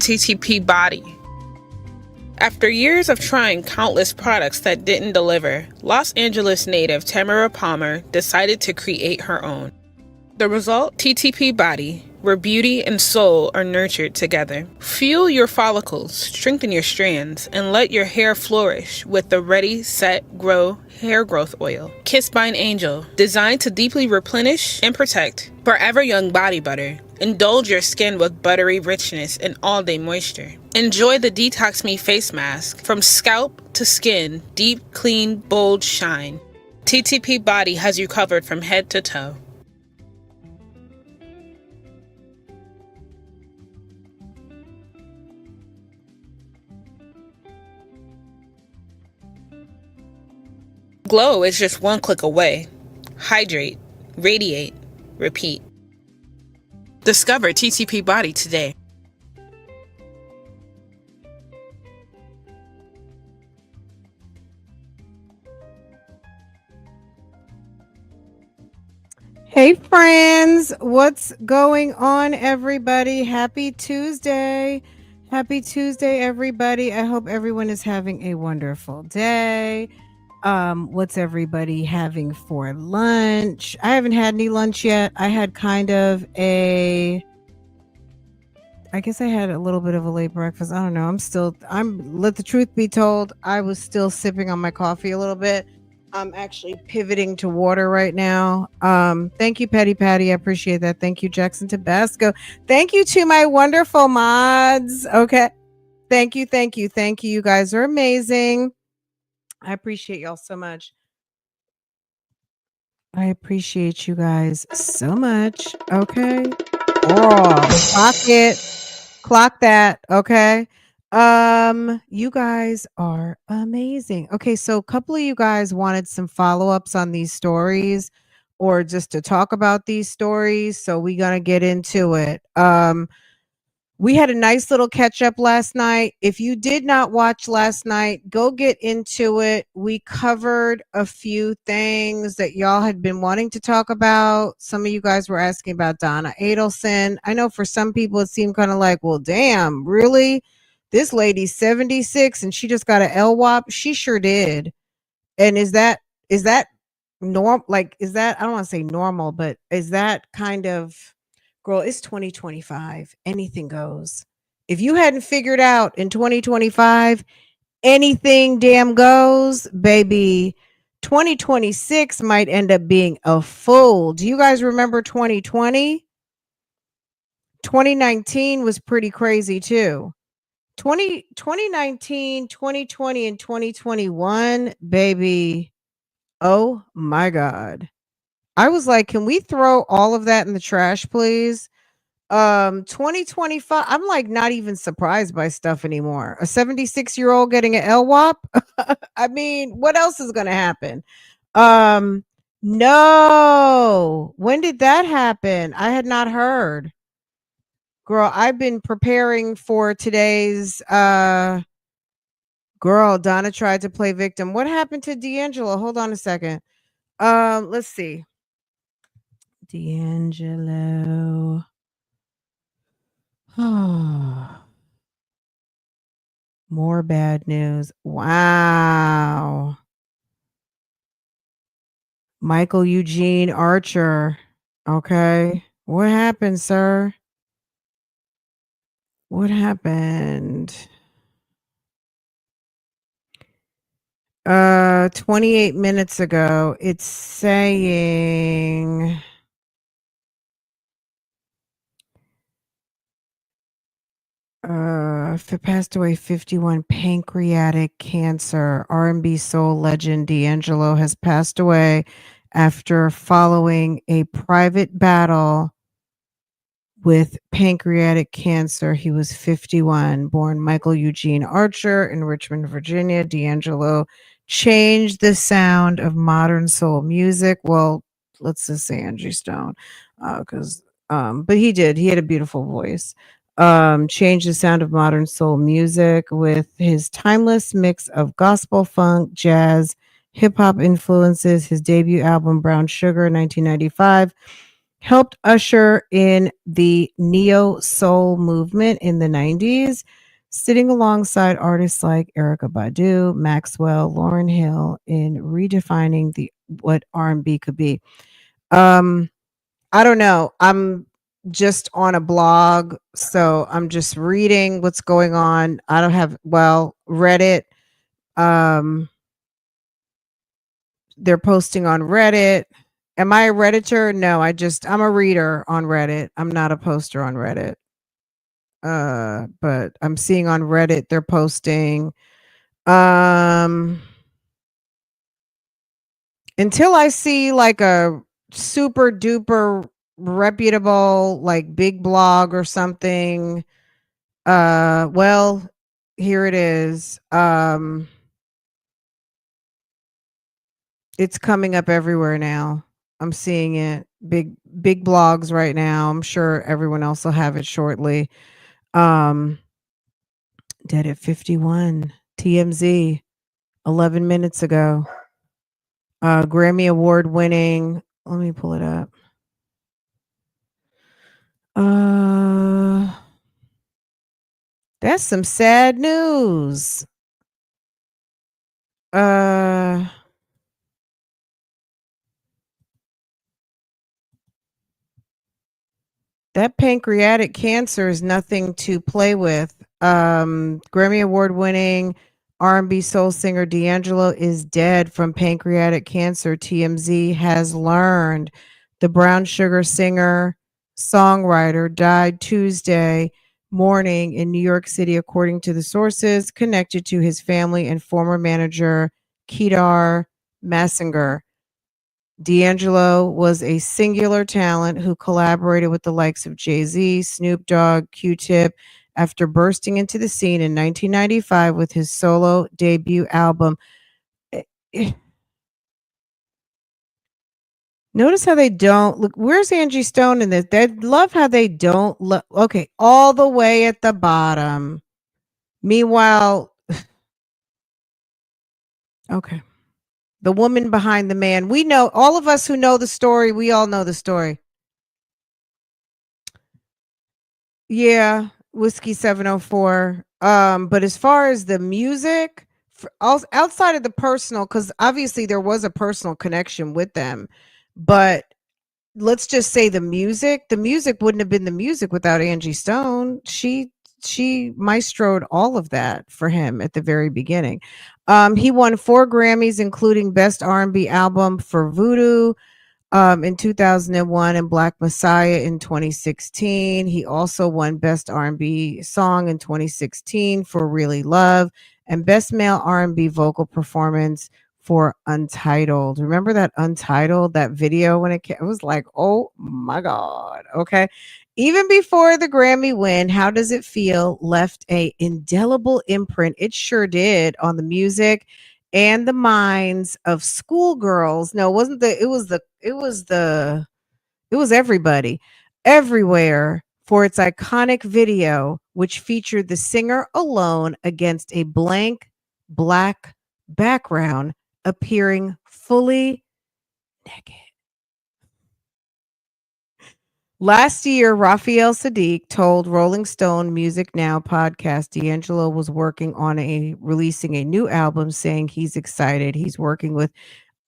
TTP body. After years of trying countless products that didn't deliver, Los Angeles native Tamara Palmer decided to create her own. The result? TTP body, where beauty and soul are nurtured together. Fuel your follicles, strengthen your strands, and let your hair flourish with the Ready, Set, Grow hair growth oil. Kissed by an Angel, designed to deeply replenish and protect. Forever Young Body Butter. Indulge your skin with buttery richness and all-day moisture. Enjoy the Detox Me face mask. From scalp to skin, deep, clean, bold shine. TTP Body has you covered from head to toe. Glow is just one click away. Hydrate, radiate, repeat. Discover TTP Body today. Hey friends, what's going on, everybody? Happy Tuesday. Happy Tuesday, everybody. I hope everyone is having a wonderful day. What's everybody having for lunch? I haven't had any lunch yet. I had I guess I had a little bit of a late breakfast. I don't know. Let the truth be told, I was still sipping on my coffee a little bit. I'm actually pivoting to water right now. Thank you, Petty Patty. I appreciate that. Thank you, Jackson Tabasco. Thank you to my wonderful mods. Okay. Thank you. You guys are amazing. I appreciate y'all so much. I appreciate you guys so much. Okay. Clock that. Okay. You guys are amazing. Okay, so a couple of you guys wanted some follow-ups on these stories or just to talk about these stories, so we're gonna get into it. We had a nice little catch up last night. If you did not watch last night, go get into it. We covered a few things that y'all had been wanting to talk about. Some of you guys were asking about Donna Adelson. I know for some people it seemed kind of like, well, damn, really? This lady's 76 and she just got an LWOP? She sure did. And is that normal? Like, is that, I don't want to say normal, but is that kind of, girl, it's 2025. Anything goes. If you hadn't figured out in 2025, anything damn goes, baby, 2026 might end up being a fool. Do you guys remember 2020? 2019 was pretty crazy too. 2019, 2020, and 2021, baby. Oh my God. I was like, can we throw all of that in the trash, please? 2025, I'm like not even surprised by stuff anymore. A 76-year-old getting an LWOP? I mean, what else is gonna happen? No. When did that happen? I had not heard. Girl, I've been preparing for today's girl, Donna tried to play victim. What happened to D'Angelo? Hold on a second. Let's see. D'Angelo. More bad news. Wow. Michael Eugene Archer. Okay. What happened, sir? What happened? 28 minutes ago, it's saying passed away 51, pancreatic cancer. R&B soul legend D'Angelo has passed away after following a private battle with pancreatic cancer. He was 51, born Michael Eugene Archer in Richmond, Virginia. D'Angelo changed the sound of modern soul music. Well, let's just say Angie Stone, but he did. He had a beautiful voice. Changed the sound of modern soul music with his timeless mix of gospel, funk, jazz, hip hop influences. His debut album, Brown Sugar, 1995, helped usher in the neo soul movement in the 90s, sitting alongside artists like Erykah Badu, Maxwell, Lauryn Hill in redefining the what R&B could be. Um I don't know. I'm just on a blog, so I'm just reading what's going on. I don't have Reddit. Um they're posting on Reddit. Am I a Redditor? No, I'm a reader on Reddit. I'm not a poster on Reddit. But I'm seeing on Reddit they're posting um until I see like a super duper reputable like big blog or something. Well, here it is. It's coming up everywhere now. I'm seeing it. Big blogs right now. I'm sure everyone else will have it shortly. Um Dead at 51. TMZ 11 minutes ago. Grammy award winning. Let me pull it up. That's some sad news. Uh That pancreatic cancer is nothing to play with. Grammy award winning R&B soul singer D'Angelo is dead from pancreatic cancer. TMZ has learned. The brown sugar singer songwriter died Tuesday morning in New York City, according to the sources connected to his family and former manager Kedar Massinger. D'Angelo was a singular talent who collaborated with the likes of Jay-Z, Snoop Dogg, Q-Tip after bursting into the scene in 1995 with his solo debut album. Eh, eh. Notice how they don't look. Where's Angie Stone in this? They love how they don't look. Okay, all the way at the bottom. Meanwhile, okay, the woman behind the man. We know, all of us who know the story, we all know the story. Yeah, Whiskey 704. But as far as the music, outside of the personal, because obviously there was a personal connection with them, but let's just say the music wouldn't have been the music without Angie Stone. She maestroed all of that for him at the very beginning. He won 4 Grammys, including Best R&B Album for Voodoo, in 2001 and Black Messiah in 2016. He also won Best R&B Song in 2016 for Really Love and Best Male R&B Vocal Performance for Untitled. Remember that Untitled, that video when it came? It was like, oh my God. Okay. Even before the Grammy win, How Does It Feel left a indelible imprint. It sure did on the music and the minds of schoolgirls. No, it wasn't the it was everybody everywhere for its iconic video, which featured the singer alone against a blank black background, appearing fully naked. Last year, Raphael Sadiq told Rolling Stone Music Now podcast D'Angelo was working on releasing a new album, saying he's excited. He's working with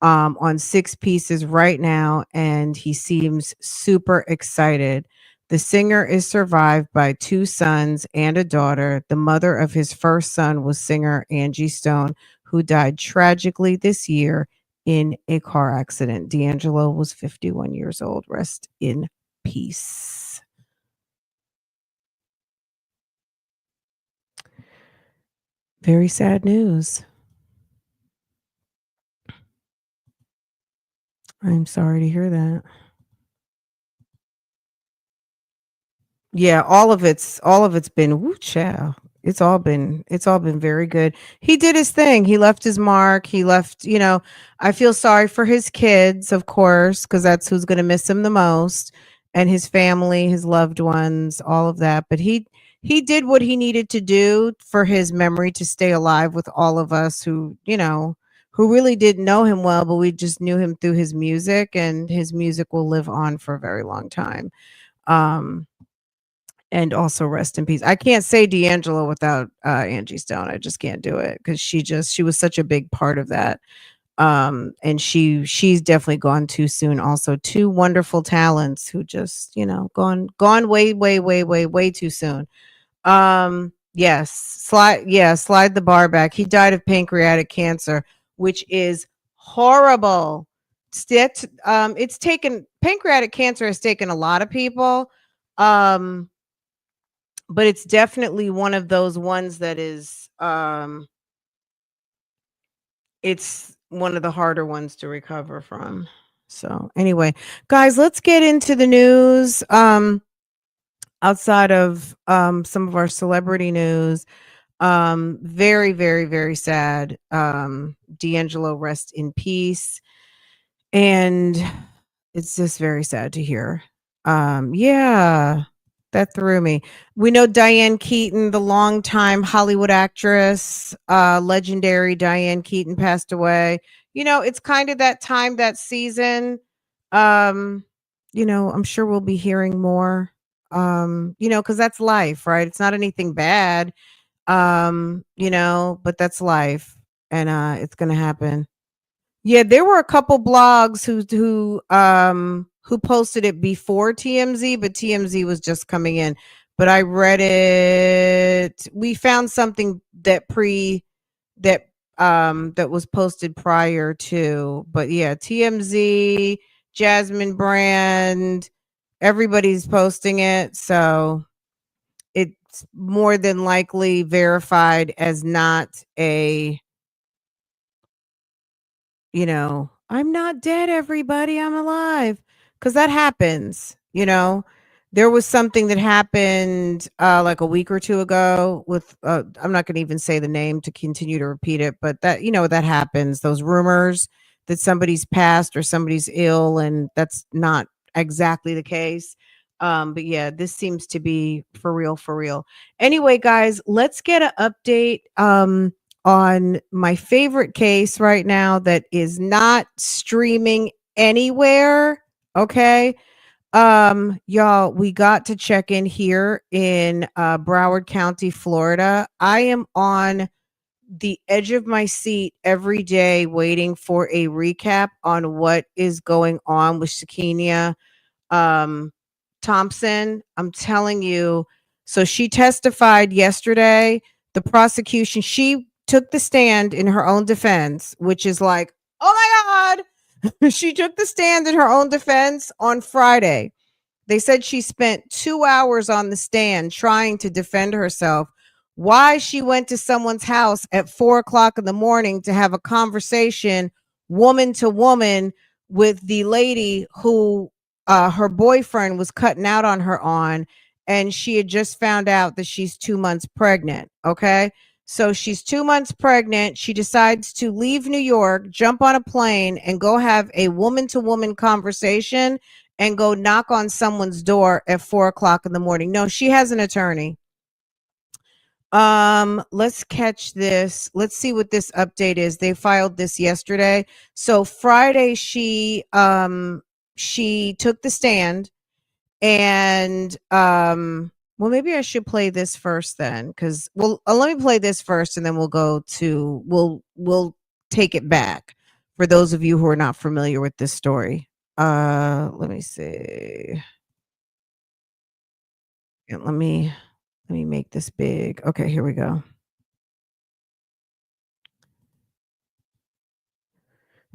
on 6 pieces right now, and he seems super excited. The singer is survived by 2 sons and a daughter. The mother of his first son was singer Angie Stone, who died tragically this year in a car accident. D'Angelo was 51 years old. Rest in peace. Very sad news. I'm sorry to hear that. Yeah, all of it's been woo child. It's all been very good. He did his thing. He left his mark. He left, I feel sorry for his kids, of course, because that's who's gonna miss him the most, and his family, his loved ones, all of that. But he did what he needed to do for his memory to stay alive with all of us who, who really didn't know him well, but we just knew him through his music, and his music will live on for a very long time. And also rest in peace. I can't say D'Angelo without Angie Stone. I just can't do it because she was such a big part of that. And she's definitely gone too soon. Also, two wonderful talents who just, gone way too soon. Yes, slide the bar back. He died of pancreatic cancer, which is horrible. It's taken pancreatic cancer has taken a lot of people. But it's definitely one of those ones that is it's one of the harder ones to recover from. So anyway, guys, let's get into the news. Outside of some of our celebrity news, very, very, very sad. D'Angelo, rest in peace. And it's just very sad to hear. Yeah, that threw me. We know Diane Keaton, the longtime Hollywood actress, legendary Diane Keaton passed away. It's kind of that time, that season. I'm sure we'll be hearing more. Because that's life, right? It's not anything bad. But that's life. And it's gonna happen. Yeah, there were a couple blogs who posted it before TMZ, but TMZ was just coming in. But I read it. We found something that was posted prior to. But yeah, TMZ, Jasmine Brand, everybody's posting it, so it's more than likely verified as not a I'm not dead, everybody, I'm alive. Because that happens. There was something that happened like a week or two ago with, I'm not going to even say the name to continue to repeat it, but that, that happens. Those rumors that somebody's passed or somebody's ill, and that's not exactly the case. But yeah, this seems to be for real, for real. Anyway, guys, let's get an update. On my favorite case right now that is not streaming anywhere. Okay. Y'all, we got to check in here in Broward County, Florida. I am on the edge of my seat every day waiting for a recap on what is going on with Sakiyna Thompson. I'm telling you. So she testified yesterday. The prosecution, she took the stand in her own defense, which is like, oh my God. She took the stand in her own defense on Friday. They said she spent 2 hours on the stand trying to defend herself. Why she went to someone's house at 4:00 in the morning to have a conversation, woman to woman, with the lady who her boyfriend was cutting out on her on, and she had just found out that she's 2 months pregnant. Okay. So she's 2 months pregnant. She decides to leave New York, jump on a plane, and go have a woman to woman conversation and go knock on someone's door at 4:00 in the morning. No, she has an attorney. Let's catch this. Let's see what this update is. They filed this yesterday. So Friday she took the stand, and well, maybe I should play this first then, because let me play this first and then we'll take it back for those of you who are not familiar with this story. Let me see. And let me make this big. Okay, here we go.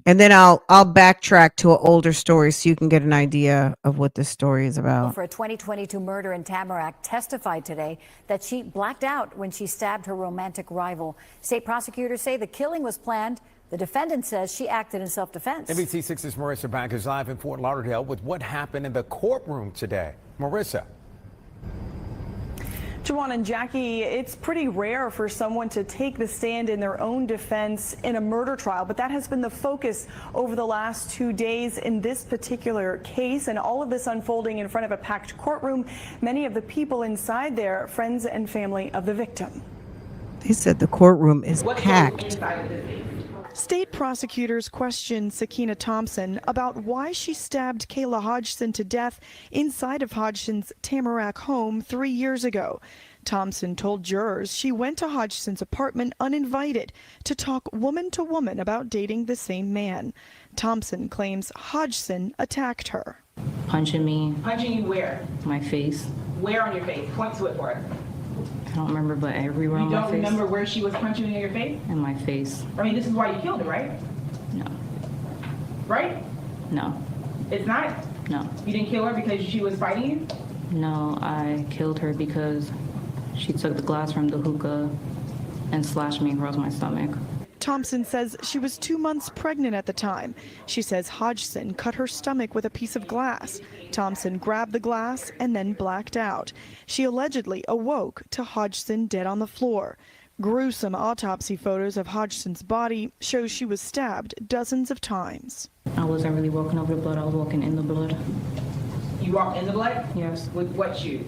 And then I'll backtrack to an older story so you can get an idea of what this story is about. For a 2022 murder in Tamarack, testified today that she blacked out when she stabbed her romantic rival. State prosecutors say the killing was planned. The defendant says she acted in self-defense. NBC6's Marissa Bank is live in Fort Lauderdale with what happened in the courtroom today. Marissa. Juwan and Jackie, it's pretty rare for someone to take the stand in their own defense in a murder trial, but that has been the focus over the last 2 days in this particular case, and all of this unfolding in front of a packed courtroom. Many of the people inside there, friends and family of the victim. They said the courtroom is packed. State prosecutors questioned Sakiyna Thompson about why she stabbed Kayla Hodgson to death inside of Hodgson's Tamarack home 3 years ago. Thompson told jurors she went to Hodgson's apartment uninvited to talk woman to woman about dating the same man. Thompson claims Hodgson attacked her. Punching me. Punching you where? My face. Where on your face? Point to it for us. I don't remember, but everywhere on my face. You don't remember where she was punching you in your face? In my face. I mean, this is why you killed her, right? No. Right? No. It's not? No. You didn't kill her because she was fighting you? No, I killed her because she took the glass from the hookah and slashed me across my stomach. Thompson says she was 2 months pregnant at the time. She says Hodgson cut her stomach with a piece of glass. Thompson grabbed the glass and then blacked out. She allegedly awoke to Hodgson dead on the floor. Gruesome autopsy photos of Hodgson's body show she was stabbed dozens of times. I wasn't really walking over the blood, I was walking in the blood. You walked in the blood? Yes. With what shoes?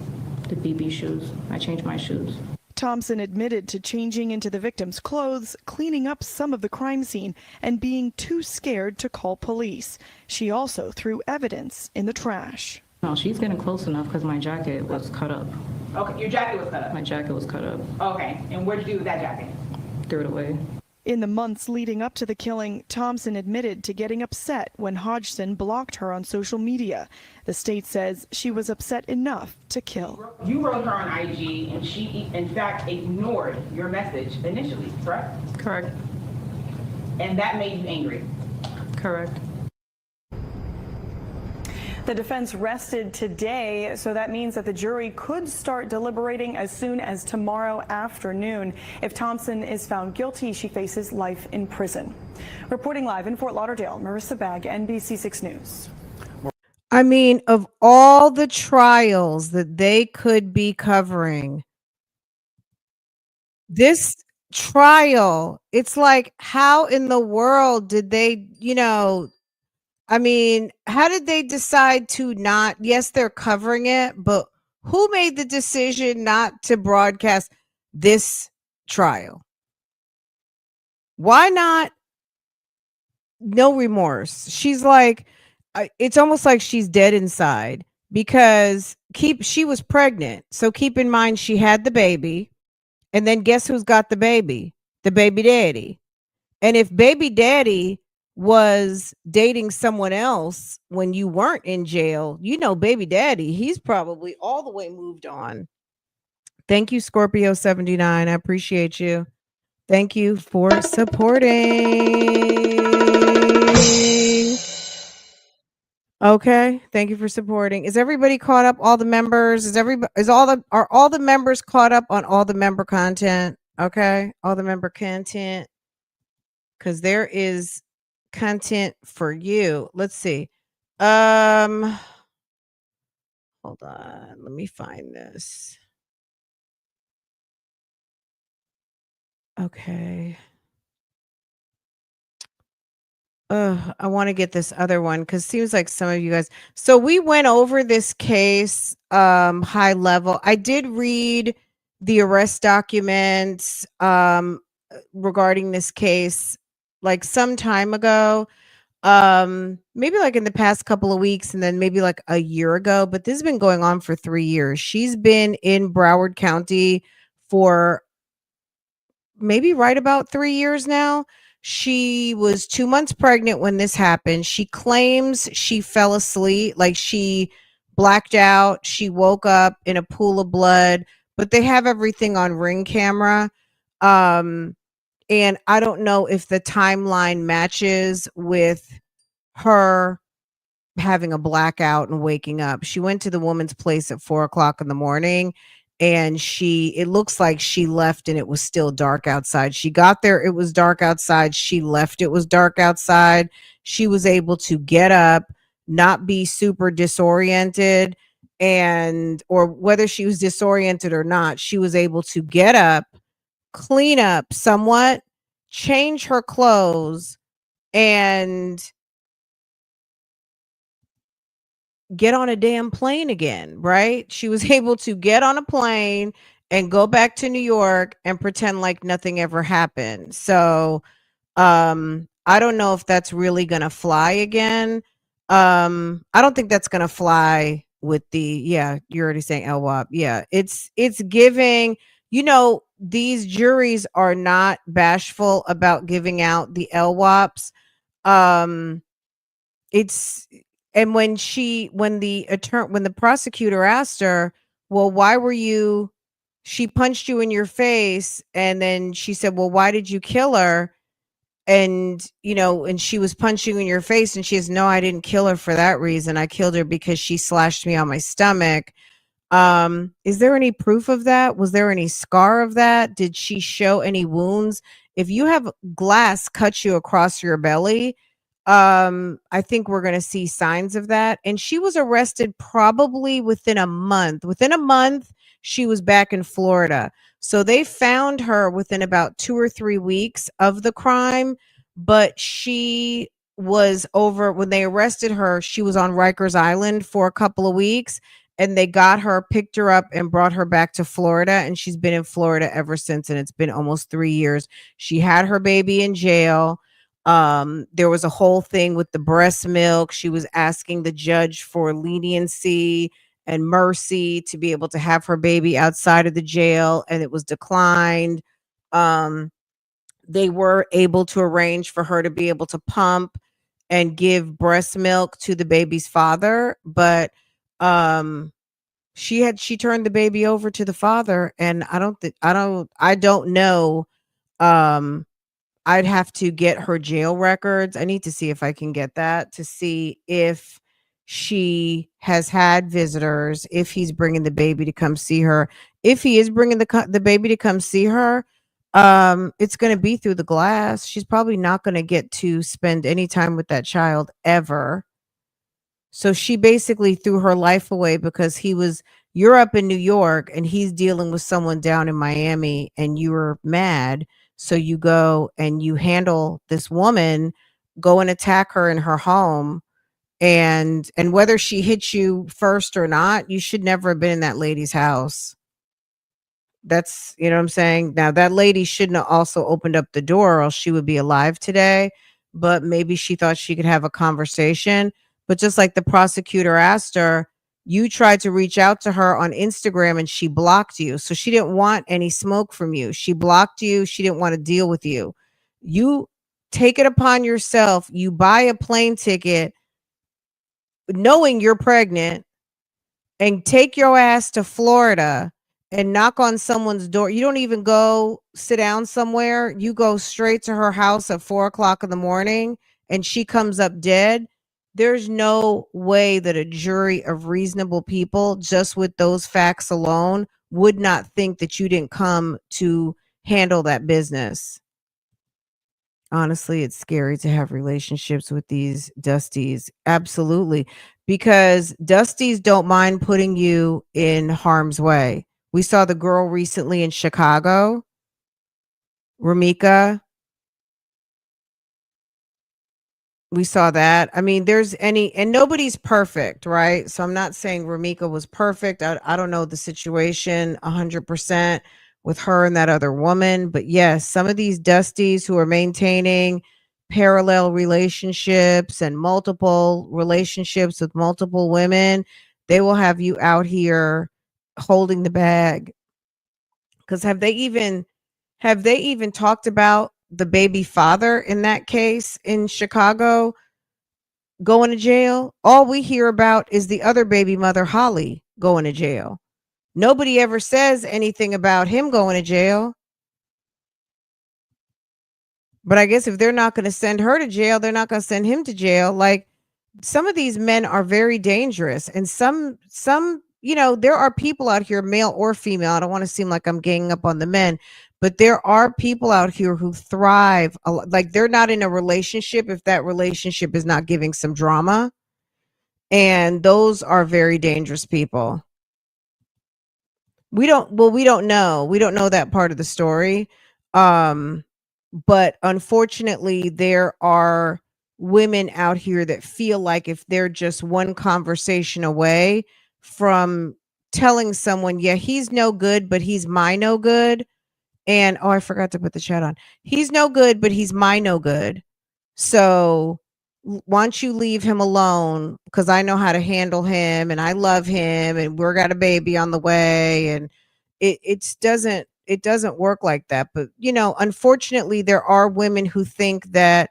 The BB shoes. I changed my shoes. Thompson admitted to changing into the victim's clothes, cleaning up some of the crime scene, and being too scared to call police. She also threw evidence in the trash. No, she's getting close enough because my jacket was cut up. Okay, your jacket was cut up? My jacket was cut up. Okay, and what'd you do with that jacket? Threw it away. In the months leading up to the killing, Thompson admitted to getting upset when Hodgson blocked her on social media. The state says she was upset enough to kill. You wrote her on IG and she, in fact, ignored your message initially, correct? Correct. And that made you angry? Correct. The defense rested today, so that means that the jury could start deliberating as soon as tomorrow afternoon. If Thompson is found guilty, she faces life in prison. Reporting live in Fort Lauderdale, Marissa Bagg, NBC6 News. I mean, of all the trials that they could be covering, this trial, it's like, how in the world did they, I mean, how did they decide to not? Yes, they're covering it, but who made the decision not to broadcast this trial? Why not? No remorse. She's like, it's almost like she's dead inside because she was pregnant. So keep in mind, she had the baby. And then guess who's got the baby? The baby daddy. And if baby daddy was dating someone else when you weren't in jail, baby daddy, he's probably all the way moved on. Thank you, Scorpio 79. I appreciate you. Thank you for supporting. Okay, thank you for supporting. Is everybody caught up? All the members? Are all the members caught up on all the member content? Okay, all the member content, because there is content for you. Let's see. Hold on, let me find this. Okay. I want to get this other one because it seems like some of you guys. So we went over this case high level. I did read the arrest documents regarding this case like some time ago. Maybe like in the past couple of weeks and then maybe like a year ago, but this has been going on for 3 years. She's been in Broward County for maybe right about 3 years now. She was 2 months pregnant when this happened. She claims she fell asleep, like she blacked out. She woke up in a pool of blood, but they have everything on Ring camera. And I don't know if the timeline matches with her having a blackout and waking up. She went to the woman's place at 4:00 in the morning. And it looks like she left and it was still dark outside. She got there, it was dark outside. She left, it was dark outside. She was able to get up, not be super disoriented, or whether she was disoriented or not, she was able to get up, clean up somewhat, change her clothes, and get on a damn plane again, right? She was able to get on a plane and go back to New York and pretend like nothing ever happened. So I don't know if that's really gonna fly again. I don't think that's gonna fly with the, yeah, you're already saying LWAP. Yeah, it's giving, these juries are not bashful about giving out the LWAPs. Um, it's and when the prosecutor asked her, well, why were you, she punched you in your face, and then she said, well, why did you kill her? And and she was punching you in your face, and she says, no, I didn't kill her for that reason. I killed her because she slashed me on my stomach. Is there any proof of that? Was there any scar of that? Did she show any wounds? If you have glass cut you across your belly, I think we're going to see signs of that. And she was arrested probably within a month. Within a month, she was back in Florida. So they found her within about 2 or 3 weeks of the crime, but she was over when they arrested her. She was on Rikers Island for a couple of weeks, and they got her, picked her up, and brought her back to Florida. And she's been in Florida ever since. And it's been almost 3 years. She had her baby in jail. There was a whole thing with the breast milk. She was asking the judge for leniency and mercy to be able to have her baby outside of the jail, and it was declined. They were able to arrange for her to be able to pump and give breast milk to the baby's father, but she turned the baby over to the father, and I don't know. I'd have to get her jail records. I need to see if I can get that to see if she has had visitors, if he's bringing the baby to come see her. If he is bringing the baby to come see her, it's going to be through the glass. She's probably not going to get to spend any time with that child ever. So she basically threw her life away because you're up in New York and he's dealing with someone down in Miami, and you were mad. So you go and you handle this woman, go and attack her in her home. And whether she hit you first or not, you should never have been in that lady's house. That's, what I'm saying? Now, that lady shouldn't have also opened up the door, or else she would be alive today. But maybe she thought she could have a conversation. But just like the prosecutor asked her, you tried to reach out to her on Instagram and she blocked you. So she didn't want any smoke from you. She blocked you. She didn't want to deal with you. You take it upon yourself. You buy a plane ticket knowing you're pregnant and take your ass to Florida and knock on someone's door. You don't even go sit down somewhere. You go straight to her house at 4:00 in the morning, and she comes up dead. There's no way that a jury of reasonable people, just with those facts alone, would not think that you didn't come to handle that business. Honestly, it's scary to have relationships with these Dusties. Absolutely. Because Dusties don't mind putting you in harm's way. We saw the girl recently in Chicago, Ramika. We saw that. I mean, and nobody's perfect, right? So I'm not saying Ramika was perfect. I don't know the situation 100% with her and that other woman. But yes, some of these Dusties who are maintaining parallel relationships and multiple relationships with multiple women, they will have you out here holding the bag. Because have they even talked about the baby father in that case in Chicago going to jail? All we hear about is the other baby mother, Holly, going to jail. Nobody ever says anything about him going to jail. But I guess if they're not going to send her to jail, they're not going to send him to jail. Like, some of these men are very dangerous, and some there are people out here, male or female. I don't want to seem like I'm ganging up on the men, but there are people out here who thrive. Like, they're not in a relationship if that relationship is not giving some drama. And those are very dangerous people. We don't know. We don't know that part of the story. But unfortunately, there are women out here that feel like if they're just one conversation away from telling someone, yeah, he's no good, but he's my no good, And oh, I forgot to put the chat on. He's no good, but he's my no good. So why don't you leave him alone? Because I know how to handle him and I love him and we're got a baby on the way. And it doesn't work like that. But you know, unfortunately, there are women who think that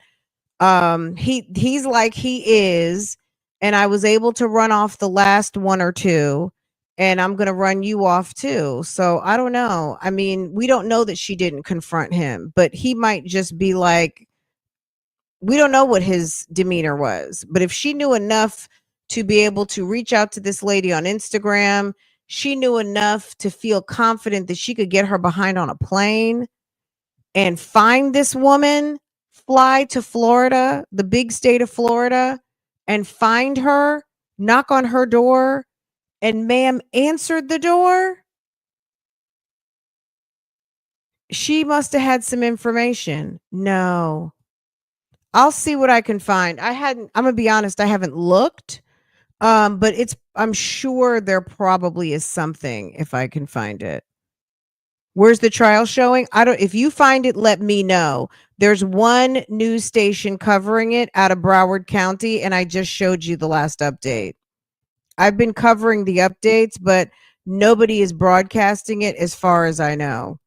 he's like he is, and I was able to run off the last one or two, and I'm gonna run you off too. So I don't know. I mean, we don't know that she didn't confront him, but he might just be like, we don't know what his demeanor was. But if she knew enough to be able to reach out to this lady on Instagram, she knew enough to feel confident that she could get her behind on a plane and find this woman, fly to Florida, the big state of Florida, and find her, knock on her door, and ma'am answered the door. She must have had some information. No. I'll see what I can find. I'm gonna be honest, I haven't looked. But I'm sure there probably is something if I can find it. Where's the trial showing? If you find it, let me know. There's one news station covering it out of Broward County, and I just showed you the last update. I've been covering the updates, but nobody is broadcasting it as far as I know.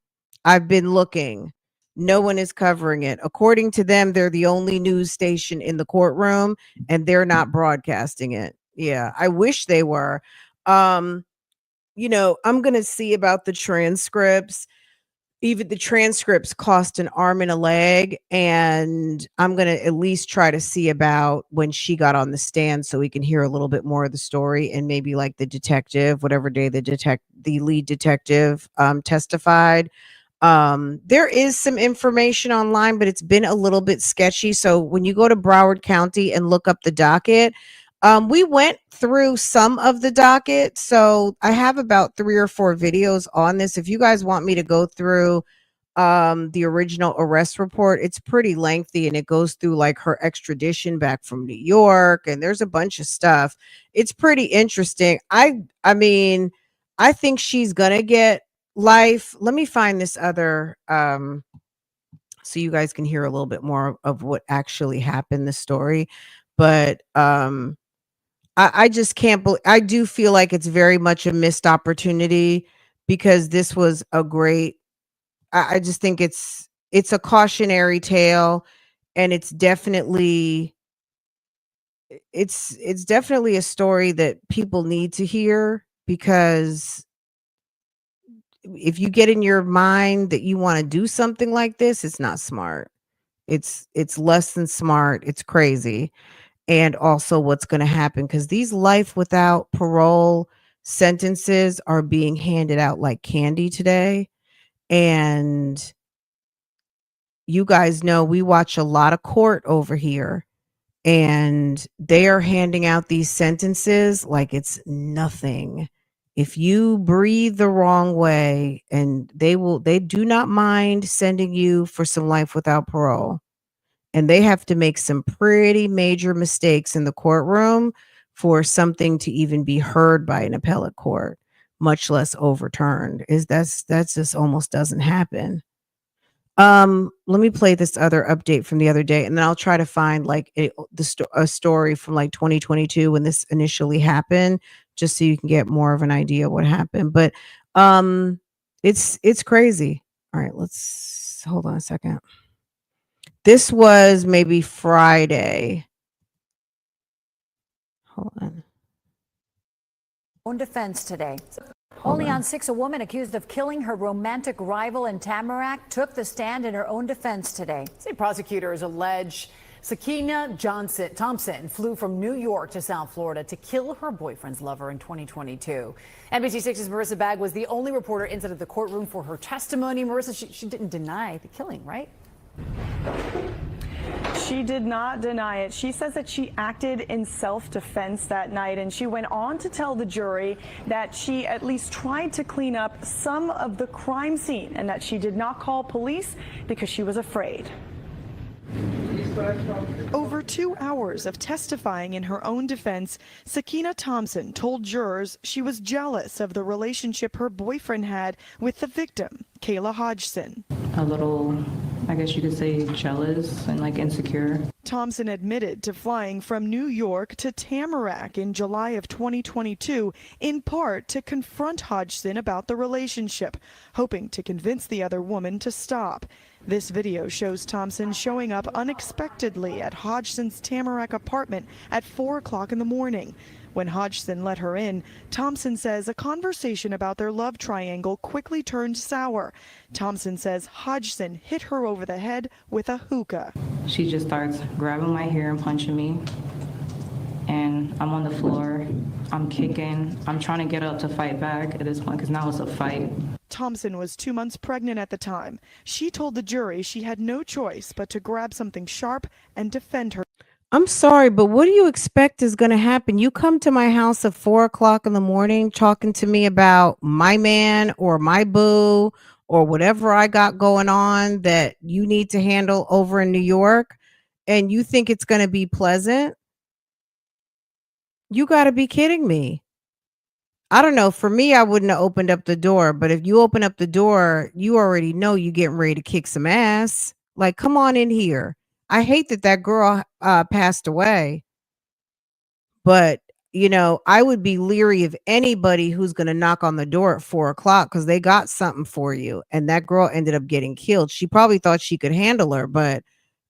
I've been looking. No one is covering it. According to them, they're the only news station in the courtroom, and they're not broadcasting it. Yeah, I wish they were. You know, I'm going to see about the transcripts. Even the transcripts cost an arm and a leg, and I'm going to at least try to see about when she got on the stand so we can hear a little bit more of the story, and maybe like the detective, whatever day the lead detective testified. There is some information online, but it's been a little bit sketchy. So when you go to Broward County and look up the docket, we went through some of the docket. So I have about 3 or 4 videos on this. If you guys want me to go through the original arrest report, it's pretty lengthy, and it goes through like her extradition back from New York, and there's a bunch of stuff. It's pretty interesting. I mean, I think she's gonna get life. Let me find this other so you guys can hear a little bit more of what actually happened, the story. But I just can't believe, I do feel like it's very much a missed opportunity, because this was a great, I just think it's a cautionary tale, and it's definitely a story that people need to hear, because if you get in your mind that you want to do something like this, it's not smart. It's less than smart. It's crazy. And also what's going to happen, because these life without parole sentences are being handed out like candy today. And you guys know we watch a lot of court over here, and they are handing out these sentences like it's nothing. If you breathe the wrong way, and they do not mind sending you for some life without parole. And they have to make some pretty major mistakes in the courtroom for something to even be heard by an appellate court, much less overturned. That's just almost doesn't happen. Let me play this other update from the other day, and then I'll try to find like a story from like 2022 when this initially happened, just so you can get more of an idea of what happened. But it's crazy. All right, let's hold on a second. This was maybe Friday. Hold on. Own defense today. Only on 6, a woman accused of killing her romantic rival in Tamarack took the stand in her own defense today. State prosecutors allege Sakiyna Thompson flew from New York to South Florida to kill her boyfriend's lover in 2022. NBC6's Marissa Bagg was the only reporter inside of the courtroom for her testimony. Marissa, she didn't deny the killing, right? She did not deny it. She says that she acted in self-defense that night, and she went on to tell the jury that she at least tried to clean up some of the crime scene, and that she did not call police because she was afraid. Over 2 hours of testifying in her own defense, Sakiyna Thompson told jurors she was jealous of the relationship her boyfriend had with the victim, Kayla Hodgson. A little, I guess you could say, jealous and like insecure. Thompson admitted to flying from New York to Tamarack in July of 2022, in part to confront Hodgson about the relationship, hoping to convince the other woman to stop. This video shows Thompson showing up unexpectedly at Hodgson's Tamarack apartment at 4 o'clock in the morning. When Hodgson let her in, Thompson says a conversation about their love triangle quickly turned sour. Thompson says Hodgson hit her over the head with a hookah. She just starts grabbing my hair and punching me. And I'm on the floor. I'm kicking. I'm trying to get up to fight back at this point because now it's a fight. Thompson was 2 months pregnant at the time. She told the jury she had no choice but to grab something sharp and defend her. I'm sorry, but what do you expect is going to happen? You come to my house at 4 o'clock in the morning talking to me about my man or my boo or whatever I got going on that you need to handle over in New York, and you think it's going to be pleasant? You got to be kidding me. I don't know. For me, I wouldn't have opened up the door, but if you open up the door, you already know you getting ready to kick some ass. Like, come on in here. I hate that that girl passed away, but you know, I would be leery of anybody who's going to knock on the door at 4 o'clock because they got something for you. And that girl ended up getting killed. She probably thought she could handle her, but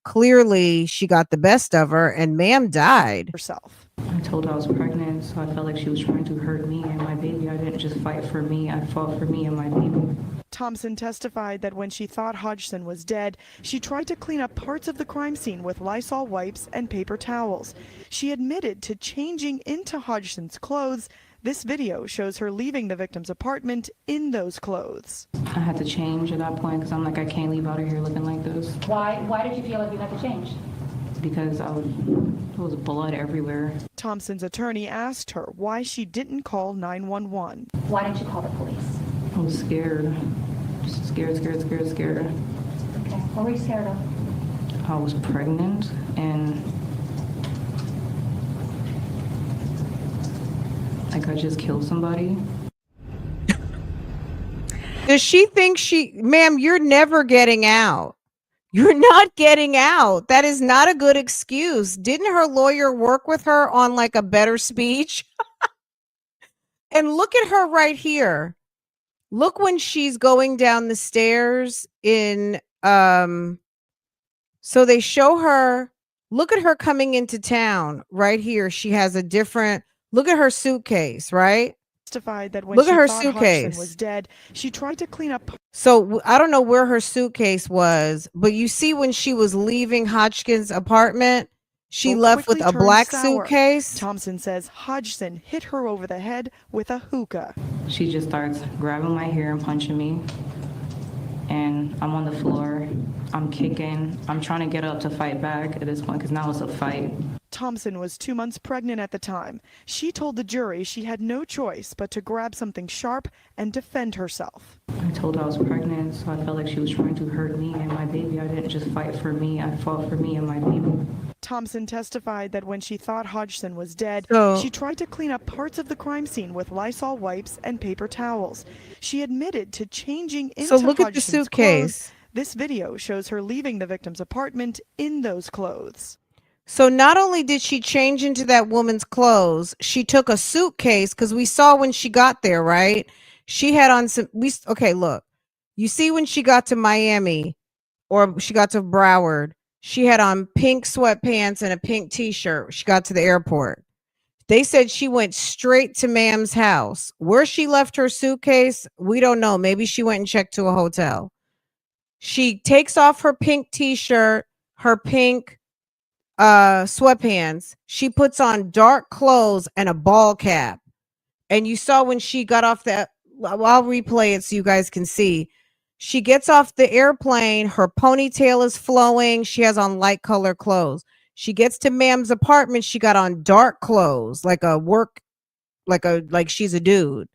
clearly she got the best of her, and ma'am died. Herself. I told her I was pregnant, so I felt like she was trying to hurt me and my baby. I didn't just fight for me, I fought for me and my baby. Thompson testified that when she thought Hodgson was dead, she tried to clean up parts of the crime scene with Lysol wipes and paper towels. She admitted to changing into Hodgson's clothes. This video shows her leaving the victim's apartment in those clothes. I had to change at that point because I'm like, I can't leave out of here looking like this. Why did you feel like you had to change? Because there was blood everywhere. Thompson's attorney asked her why she didn't call 911. Why didn't you call the police? I was scared. Just scared. Okay. What were you scared of? I was pregnant and like I just killed somebody. Does she think ma'am, you're never getting out. You're not getting out. That is not a good excuse. Didn't her lawyer work with her on like a better speech? And look at her right here. Look when she's going down the stairs in, so they show her, look at her coming into town right here. She has a different, look at her suitcase, right? Testified that when Look she at her thought suitcase. Hodgson was dead, she tried to clean up. So I don't know where her suitcase was, but you see when she was leaving Hodgkin's apartment, she left with a black suitcase. Thompson says Hodgson hit her over the head with a hookah. She just starts grabbing my hair and punching me. And I'm on the floor. I'm kicking. I'm trying to get up to fight back at this point because now it's a fight. Thompson was 2 months pregnant at the time. She told the jury she had no choice but to grab something sharp and defend herself. I told her I was pregnant, so I felt like she was trying to hurt me and my baby. I didn't just fight for me, I fought for me and my baby. Thompson testified that when she thought Hodgson was dead, she tried to clean up parts of the crime scene with Lysol wipes and paper towels. She admitted to changing into look at the Hodgson's suitcase. clothes. This video shows her leaving the victim's apartment in those clothes. So not only did she change into that woman's clothes, she took a suitcase because we saw when she got there, right? She had on some, okay, look, you see when she got to Miami or she got to Broward, she had on pink sweatpants and a pink t-shirt. She got to the airport. They said she went straight to ma'am's house. Where she left her suitcase, we don't know. Maybe she went and checked to a hotel. She takes off her pink t-shirt, her pink sweatpants. She puts on dark clothes and a ball cap. And you saw when she got off that, I'll replay it so you guys can see. She gets off the airplane, her ponytail is flowing, she has on light color clothes. She gets to ma'am's apartment, she got on dark clothes, like she's a dude.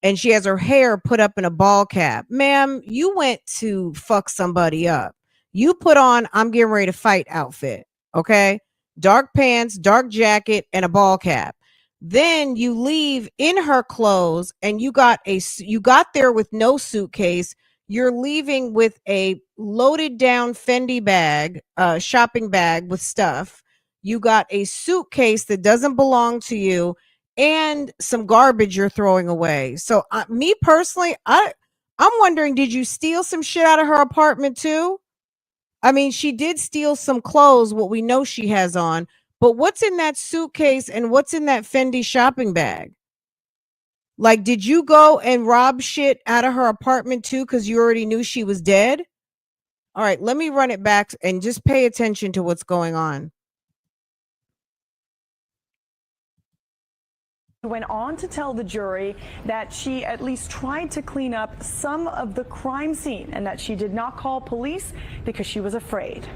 And she has her hair put up in a ball cap. Ma'am, you went to fuck somebody up. You put on I'm getting ready to fight outfit. Okay. Dark pants, dark jacket, and a ball cap. Then you leave in her clothes and you got there with no suitcase. You're leaving with a loaded down Fendi bag, shopping bag with stuff. You got a suitcase that doesn't belong to you and some garbage you're throwing away. So me personally, I'm wondering, did you steal some shit out of her apartment too? I mean, she did steal some clothes, what we know she has on, but what's in that suitcase and what's in that Fendi shopping bag? Like, did you go and rob shit out of her apartment too because you already knew she was dead? All right, let me run it back and just pay attention to what's going on. Went on to tell the jury that she at least tried to clean up some of the crime scene and that she did not call police because she was afraid.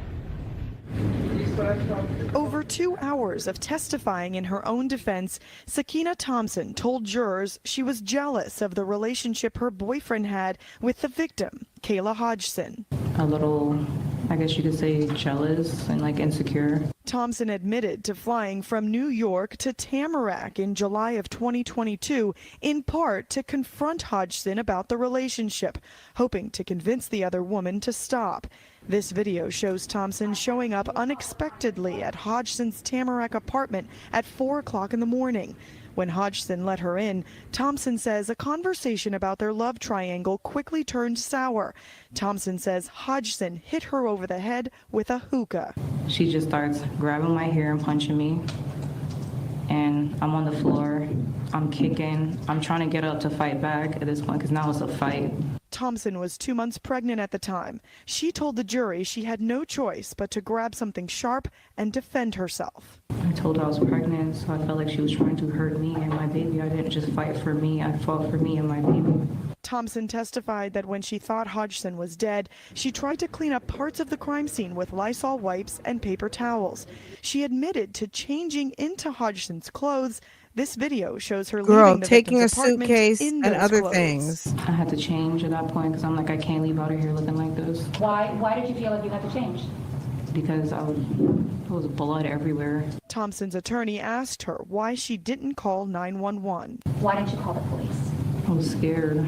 Over 2 hours of testifying in her own defense, Sakiyna Thompson told jurors she was jealous of the relationship her boyfriend had with the victim, Kayla Hodgson. A little, I guess you could say, jealous and like insecure. Thompson admitted to flying from New York to Tamarack in July of 2022, in part to confront Hodgson about the relationship, hoping to convince the other woman to stop. This video shows Thompson showing up unexpectedly at Hodgson's Tamarack apartment at 4 o'clock in the morning. When Hodgson let her in, Thompson says a conversation about their love triangle quickly turned sour. Thompson says Hodgson hit her over the head with a hookah. She just starts grabbing my hair and punching me, and I'm on the floor. I'm kicking. I'm trying to get up to fight back at this point because now it's a fight. Thompson was 2 months pregnant at the time. She told the jury she had no choice but to grab something sharp and defend herself. I told her I was pregnant, so I felt like she was trying to hurt me and my baby. I didn't just fight for me, I fought for me and my baby. Thompson testified that when she thought Hodgson was dead, she tried to clean up parts of the crime scene with Lysol wipes and paper towels. She admitted to changing into Hodgson's clothes. This video shows her leaving the taking a victim's apartment suitcase in and those other clothes. things. I had to change at that point because I'm like, I can't leave out of here looking like this. Why did you feel like you had to change? Because there was blood everywhere. Thompson's attorney asked her why she didn't call 911. Why didn't you call the police? I was scared.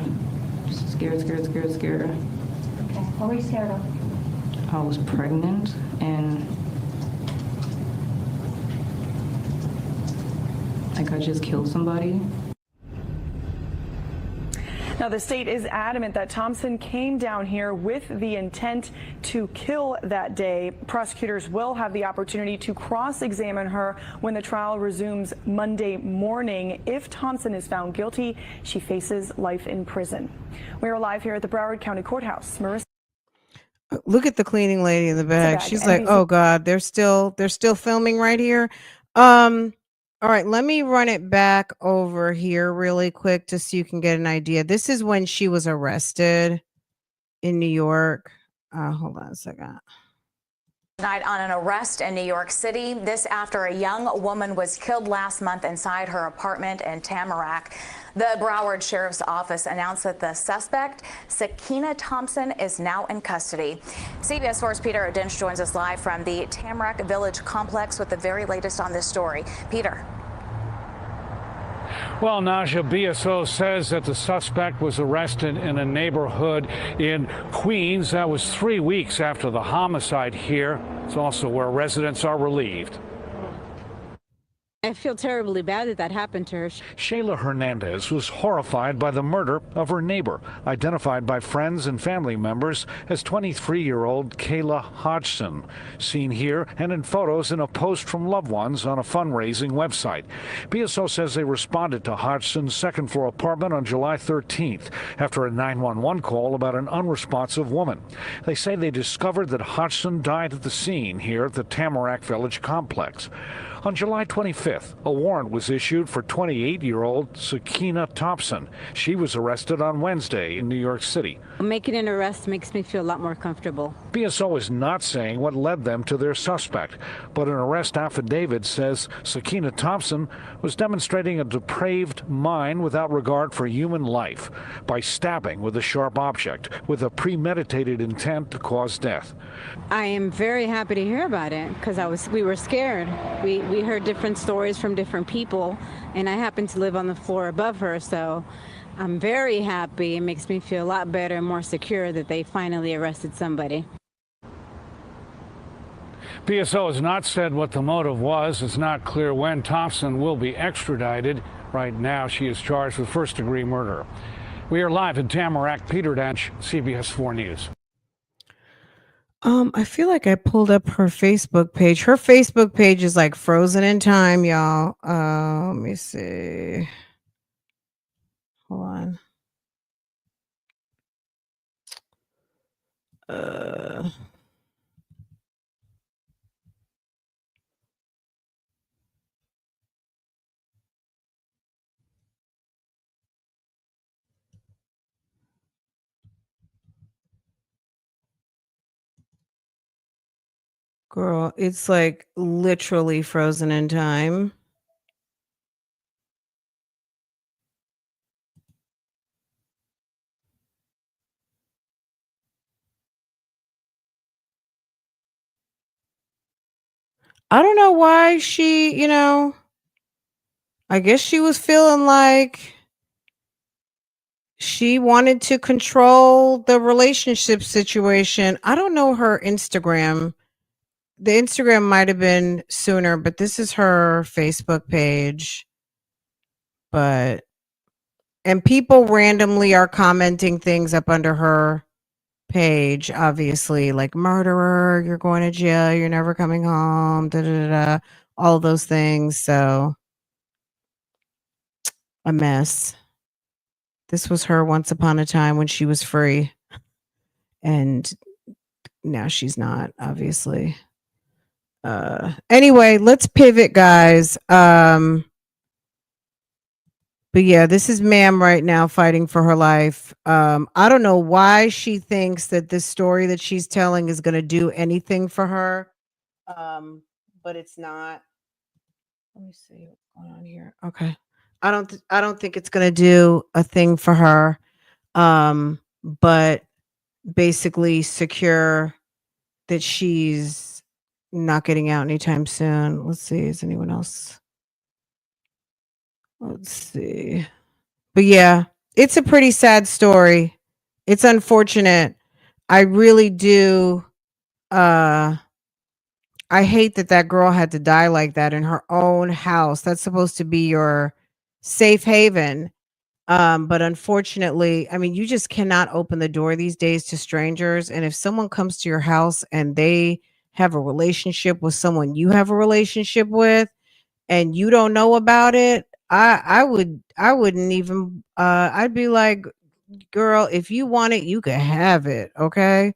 Just scared. Okay. What were you scared of? I was pregnant and like I just killed somebody. Now, the state is adamant that Thompson came down here with the intent to kill that day. Prosecutors will have the opportunity to cross-examine her when the trial resumes Monday morning. If Thompson is found guilty, she faces life in prison. We are live here at the Broward County Courthouse. Marissa. Look at the cleaning lady in the back. She's NBC. like, "Oh God, they're still filming right here." All right, let me run it back over here really quick just so you can get an idea. This is when she was arrested in New York. Hold on a second. Tonight on an arrest in New York City. This after a young woman was killed last month inside her apartment in Tamarack. The Broward Sheriff's Office announced that the suspect, Sakiyna Thompson, is now in custody. CBS 4's Peter O'Dinch joins us live from the Tamarack Village complex with the very latest on this story. Peter. Well, Naja, BSO says that the suspect was arrested in a neighborhood in Queens. That was 3 weeks after the homicide here. It's also where residents are relieved. I feel terribly bad that happened to her. Shayla Hernandez was horrified by the murder of her neighbor, identified by friends and family members as 23-year-old Kayla Hodgson, seen here and in photos in a post from loved ones on a fundraising website. BSO says they responded to Hodgson's second-floor apartment on July 13th after a 911 call about an unresponsive woman. They say they discovered that Hodgson died at the scene here at the Tamarack Village complex. On July 25th, a warrant was issued for 28-year-old Sakiyna Thompson. She was arrested on Wednesday in New York City. Making an arrest makes me feel a lot more comfortable. BSO is not saying what led them to their suspect, but an arrest affidavit says Sakiyna Thompson was demonstrating a depraved mind without regard for human life by stabbing with a sharp object with a premeditated intent to cause death. I am very happy to hear about it because we were scared. We heard different stories from different people, and I happen to live on the floor above her, so I'm very happy. It makes me feel a lot better and more secure that they finally arrested somebody. PSO has not said what the motive was. It's not clear when Thompson will be extradited. Right now, she is charged with first-degree murder. We are live in Tamarack. Peter Dench, CBS 4 News. I feel like I pulled up her Facebook page. Her Facebook page is like frozen in time, y'all. Let me see. Hold on. Girl, it's like literally frozen in time. I don't know why she, I guess she was feeling like she wanted to control the relationship situation. I don't know her Instagram. The Instagram might have been sooner, but this is her Facebook page. And people randomly are commenting things up under her page, obviously, like murderer, you're going to jail, you're never coming home, da da da, all those things. So a mess. This was her once upon a time when she was free, and now she's not, obviously. Anyway, let's pivot, guys. But yeah, this is Ma'am right now fighting for her life. I don't know why she thinks that this story that she's telling is going to do anything for her. But it's not. Let me see what's going on here. Okay. I don't think it's going to do a thing for her. But basically secure that she's not getting out anytime soon. Let's see. Is anyone else? Let's see. But yeah, it's a pretty sad story. It's unfortunate. I really do. I hate that girl had to die like that in her own house. That's supposed to be your safe haven. But unfortunately, I mean, you just cannot open the door these days to strangers. And if someone comes to your house and they have a relationship with someone you have a relationship with and you don't know about it, I wouldn't even I'd be like, girl, if you want it, you can have it. Okay.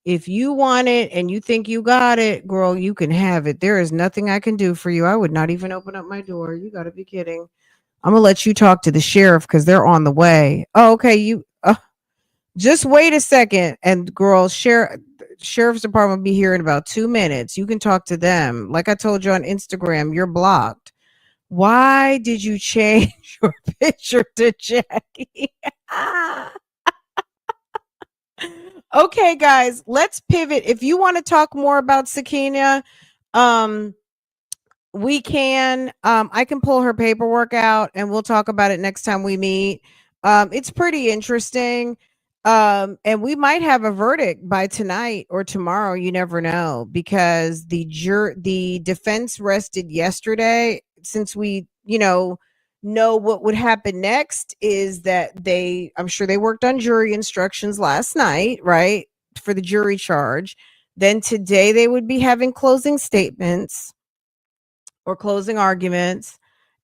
If you want it and you think you got it, girl, you can have it. There is nothing I can do for you. I would not even open up my door. You got to be kidding. I'm gonna let you talk to the sheriff because they're on the way. Oh, okay. You just wait a second. And girl, sheriff's department will be here in about 2 minutes. You can talk to them. Like I told you on Instagram, you're blocked. Why did you change your picture to Jackie? Okay, guys, let's pivot. If you want to talk more about Sakiyna, we can. I can pull her paperwork out and we'll talk about it next time we meet. It's pretty interesting. And we might have a verdict by tonight or tomorrow. You never know, because the defense rested yesterday. Since we, know what would happen next is that I'm sure they worked on jury instructions last night, right? For the jury charge. Then today they would be having closing statements or closing arguments.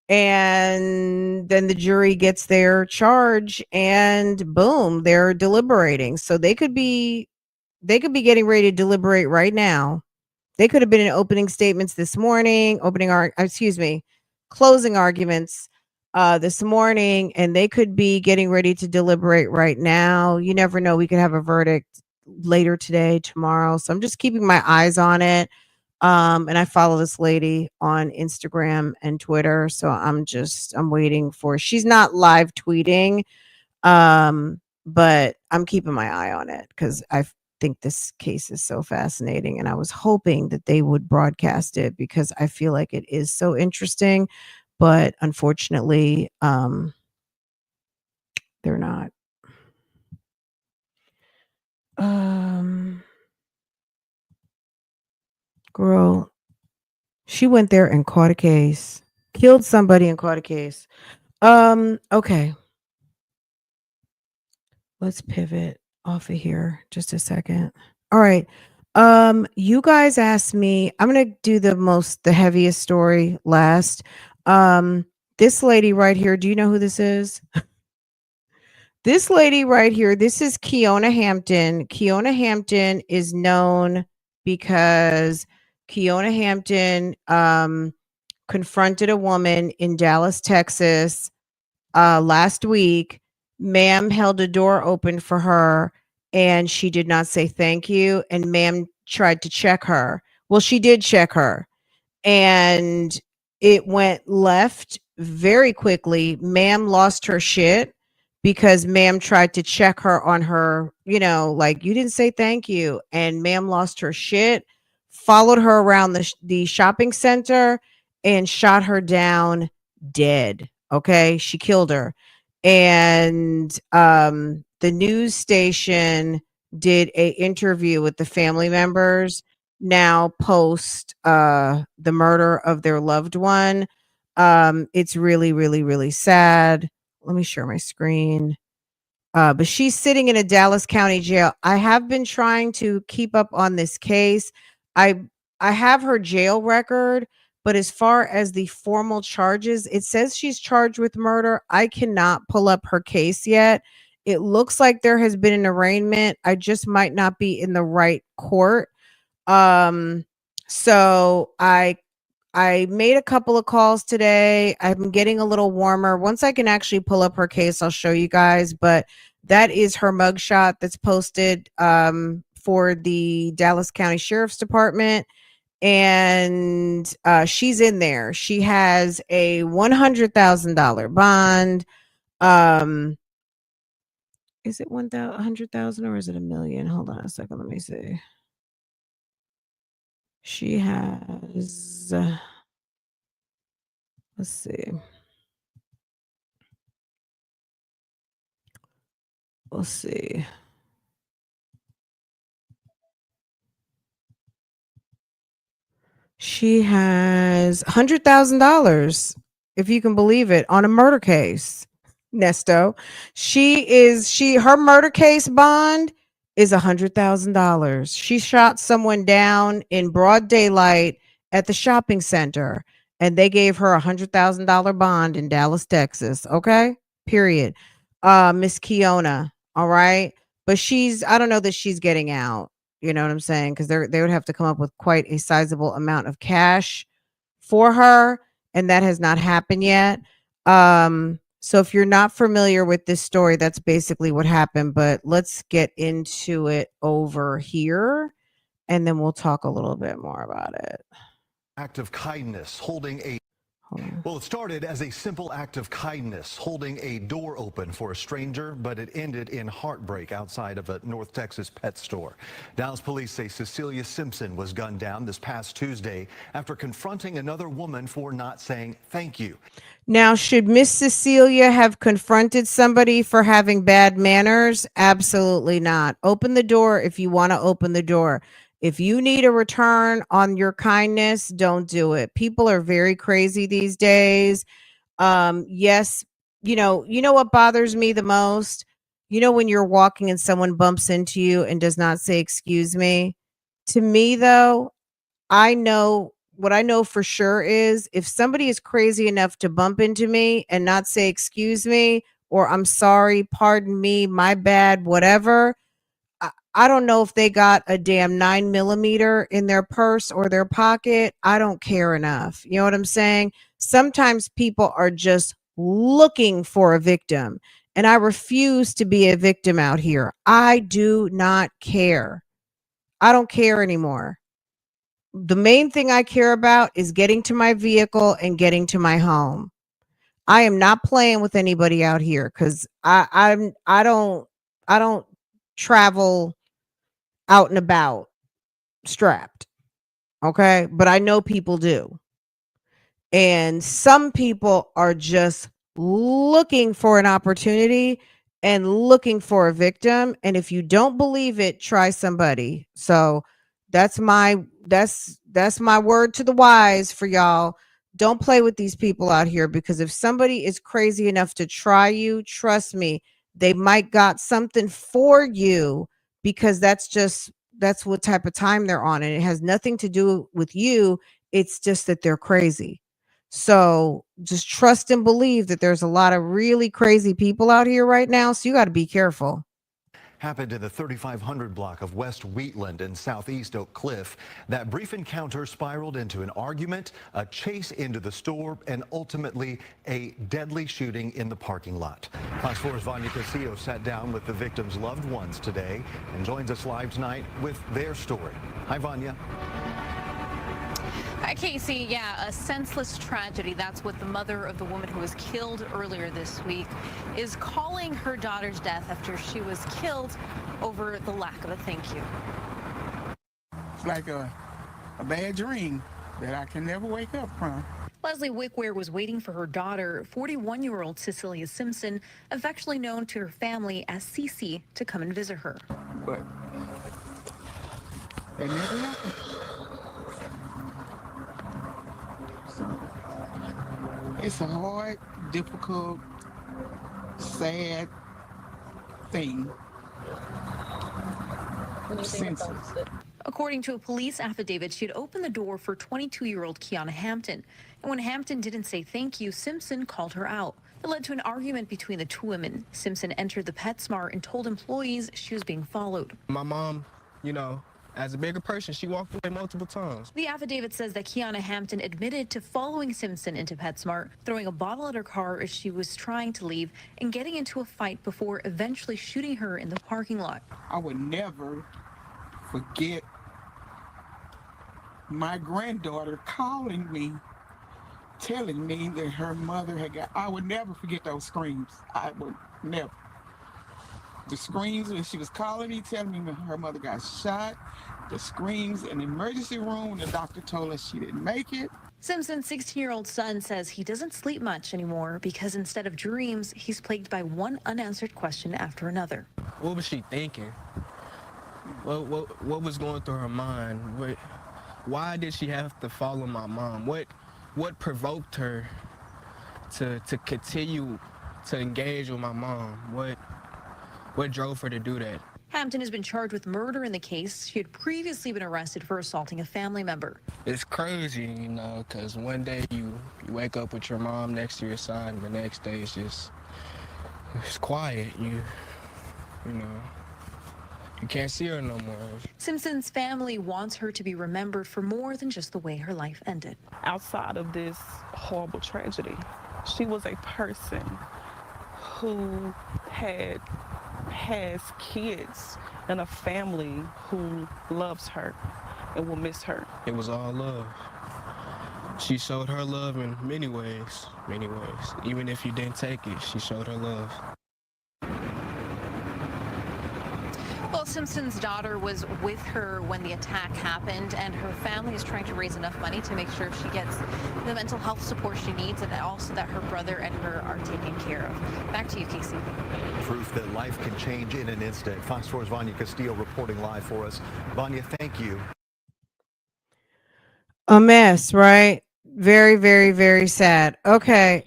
And then the jury gets their charge and boom, they're deliberating. So they could be getting ready to deliberate right now. They could have been in opening statements this morning, closing arguments this morning, and they could be getting ready to deliberate right now. You never know. We could have a verdict later today, tomorrow. So I'm just keeping my eyes on it. And I follow this lady on Instagram and Twitter. So I'm waiting for, she's not live tweeting. But I'm keeping my eye on it because I think this case is so fascinating. And I was hoping that they would broadcast it because I feel like it is so interesting. But unfortunately, they're not. Girl, she went there and caught a case, killed somebody and caught a case. Okay. Let's pivot off of here just a second. All right. You guys asked me, I'm going to do the heaviest story last. This lady right here, do you know who this is? This lady right here, this is Kiona Hampton. Kiona Hampton is known because Kiona Hampton confronted a woman in Dallas, Texas last week. Ma'am held a door open for her and she did not say thank you. And ma'am tried to check her. Well, she did check her and it went left very quickly. Ma'am lost her shit because ma'am tried to check her on her, like, you didn't say thank you. And ma'am lost her shit, followed her around the shopping center and shot her down dead. Okay. She killed her. And the news station did a interview with the family members now post the murder of their loved one. It's really, really, really sad. Let me share my screen. But she's sitting in a Dallas County jail. I have been trying to keep up on this case. I have her jail record, but as far as the formal charges, it says she's charged with murder. I cannot pull up her case yet. It looks like there has been an arraignment. I just might not be in the right court. So I made a couple of calls today. I'm getting a little warmer. Once I can actually pull up her case, I'll show you guys, but that is her mugshot that's posted for the Dallas County Sheriff's Department. And she's in there. She has a $100,000 bond. Is it 100,000 or is it $1 million? Hold on a second. Let me see. She has, let's see. Let's see. She has $100,000, if you can believe it, on a murder case. Nesto. Her murder case bond is $100,000. She shot someone down in broad daylight at the shopping center, and they gave her $100,000 bond in Dallas, Texas. Okay, period. Miss Kiona. All right, but I don't know that she's getting out. You know what I'm saying? Because they would have to come up with quite a sizable amount of cash for her, and that has not happened yet. So if you're not familiar with this story, that's basically what happened. But let's get into it over here, and then we'll talk a little bit more about it. Act of kindness, holding a... Well, it started as a simple act of kindness, holding a door open for a stranger, but it ended in heartbreak outside of a North Texas pet store. Dallas police say Cecilia Simpson was gunned down this past Tuesday after confronting another woman for not saying thank you. Now, should Miss Cecilia have confronted somebody for having bad manners? Absolutely not. Open the door if you want to open the door. If you need a return on your kindness, don't do it. People are very crazy these days. Yes, you know what bothers me the most? When you're walking and someone bumps into you and does not say excuse me. To me, though, what I know for sure is if somebody is crazy enough to bump into me and not say excuse me or I'm sorry, pardon me, my bad, whatever, I don't know if they got a damn 9mm in their purse or their pocket. I don't care enough. You know what I'm saying? Sometimes people are just looking for a victim, and I refuse to be a victim out here. I do not care. I don't care anymore. The main thing I care about is getting to my vehicle and getting to my home. I am not playing with anybody out here because I don't travel out and about strapped. Okay. But I know people do. And some people are just looking for an opportunity and looking for a victim. And if you don't believe it, try somebody. So that's my word to the wise for y'all. Don't play with these people out here, because if somebody is crazy enough to try you, trust me, they might got something for you, because that's what type of time they're on. And it has nothing to do with you. It's just that they're crazy. So just trust and believe that there's a lot of really crazy people out here right now. So you got to be careful. Happened in the 3500 block of West Wheatland in southeast Oak Cliff. That brief encounter spiraled into an argument, a chase into the store, and ultimately a deadly shooting in the parking lot. Fox 4's Vanya Cece sat down with the victim's loved ones today and joins us live tonight with their story. Hi, Vanya. Hi, Casey. Yeah, a senseless tragedy. That's what the mother of the woman who was killed earlier this week is calling her daughter's death after she was killed over the lack of a thank you. It's like a bad dream that I can never wake up from. Leslie Wickware was waiting for her daughter, 41-year-old Cecilia Simpson, affectionately known to her family as Cece, to come and visit her. But it never happened. It's a hard, difficult, sad thing. According to a police affidavit, she had opened the door for 22-year-old Kiona Hampton. And when Hampton didn't say thank you, Simpson called her out. It led to an argument between the two women. Simpson entered the PetSmart and told employees she was being followed. My mom, as a bigger person, she walked away multiple times. The affidavit says that Kiona Hampton admitted to following Simpson into PetSmart, throwing a bottle at her car as she was trying to leave, and getting into a fight before eventually shooting her in the parking lot. I would never forget my granddaughter calling me, telling me that her mother had got. I would never forget those screams. I would never. The screams when she was calling me, telling me that her mother got shot. The screams in the emergency room when the doctor told us she didn't make it. Simpson's 16-year-old son says he doesn't sleep much anymore because instead of dreams, he's plagued by one unanswered question after another. What was she thinking? What was going through her mind? Why did she have to follow my mom? What provoked her to continue to engage with my mom? What drove her to do that? Hampton has been charged with murder in the case. She had previously been arrested for assaulting a family member. It's crazy, because one day you wake up with your mom next to your side, and the next day it's quiet. You can't see her no more. Simpson's family wants her to be remembered for more than just the way her life ended. Outside of this horrible tragedy, she was a person who has kids and a family who loves her and will miss her. It was all love. She showed her love in many ways. Even if you didn't take it, she showed her love. Well, Simpson's daughter was with her when the attack happened, and her family is trying to raise enough money to make sure she gets the mental health support she needs, and also that her brother and her are taken care of. Back to you, Casey. Proof that life can change in an instant. Fox 4's Vanya Castillo reporting live for us. Vanya, thank you. A mess, right? Very, very, very sad. Okay.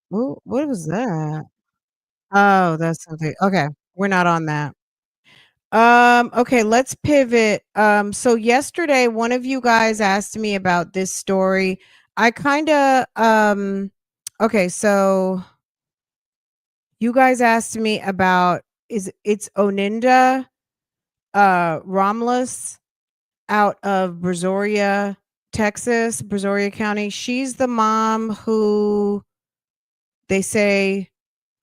What was that? Oh, that's something. Okay. We're not on that. Okay, let's pivot. So yesterday, one of you guys asked me about this story. I kind of, okay, so you guys asked me about it's Oninda Romulus out of Brazoria, Texas, Brazoria County. She's the mom who they say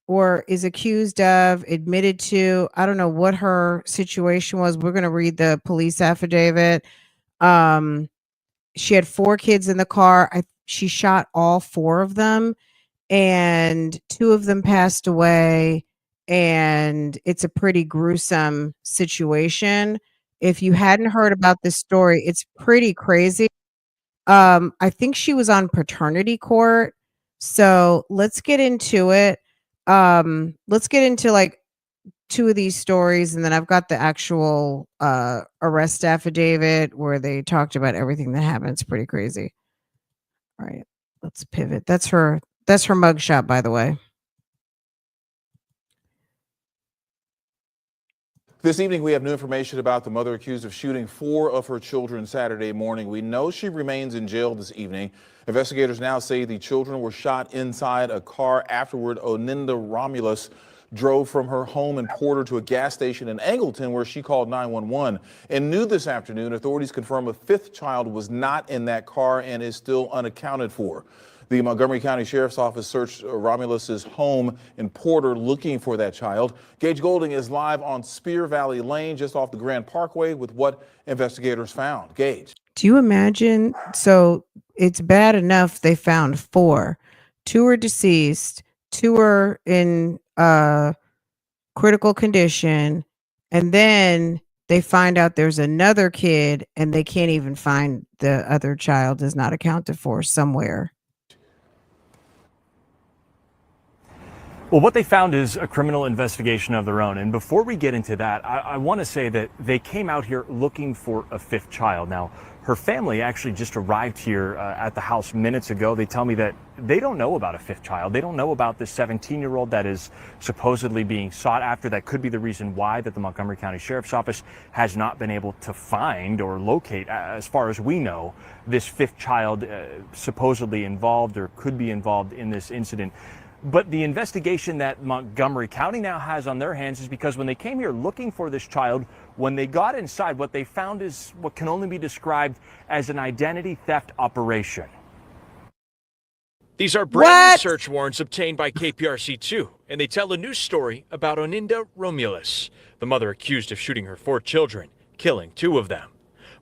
or is accused of, admitted to, I don't know what her situation was. We're going to read the police affidavit. She had 4 kids in the car. She shot all 4 of them, and 2 of them passed away. And it's a pretty gruesome situation. If you hadn't heard about this story, it's pretty crazy. I think she was on paternity court. So let's get into it. Let's get into like 2 of these stories, and then I've got the actual arrest affidavit where they talked about everything that happened. It's pretty crazy. All right, let's pivot. That's her mugshot, by the way. This evening, we have new information about the mother accused of shooting 4 of her children Saturday morning. We know she remains in jail this evening. Investigators now say the children were shot inside a car. Afterward, Oninda Romulus drove from her home in Porter to a gas station in Angleton, where she called 911. And new this afternoon, authorities confirm a 5th child was not in that car and is still unaccounted for. The Montgomery County Sheriff's Office searched Romulus's home in Porter looking for that child. Gage Golding is live on Spear Valley Lane, just off the Grand Parkway, with what investigators found. Gage. Do you imagine? So it's bad enough they found 4. 2 are deceased, 2 are in critical condition, and then they find out there's another kid and they can't even find the other child, is not accounted for somewhere. Well, what they found is a criminal investigation of their own. And before we get into that, I want to say that they came out here looking for a 5th child. Now, her family actually just arrived here at the house minutes ago. They tell me that they don't know about a 5th child. They don't know about this 17-year-old that is supposedly being sought after. That could be the reason why that the Montgomery County Sheriff's Office has not been able to find or locate, as far as we know, this 5th child supposedly involved or could be involved in this incident. But the investigation that Montgomery County now has on their hands is because when they came here looking for this child, when they got inside, what they found is what can only be described as an identity theft operation. These are brand new search warrants obtained by KPRC2, and they tell a new story about Oninda Romulus, the mother accused of shooting her 4 children, killing 2 of them.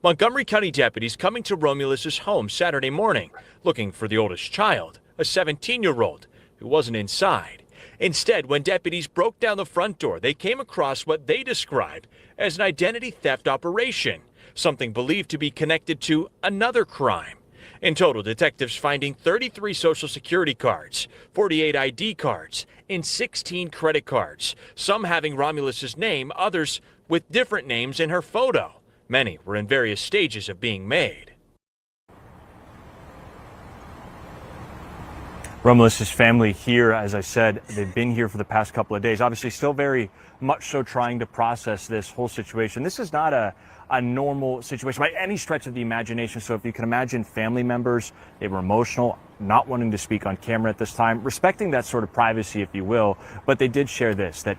Montgomery County deputies coming to Romulus's home Saturday morning, looking for the oldest child, a 17-year-old, who wasn't inside. Instead, when deputies broke down the front door, they came across what they described as an identity theft operation, something believed to be connected to another crime. In total, detectives finding 33 Social Security cards, 48 ID cards, and 16 credit cards, some having Romulus's name, others with different names in her photo. Many were in various stages of being made. Romulus's family here, as I said, they've been here for the past couple of days. Obviously, still very much so trying to process this whole situation. This is not a normal situation by any stretch of the imagination. So if you can imagine family members, they were emotional, not wanting to speak on camera at this time, respecting that sort of privacy, if you will. But they did share this, that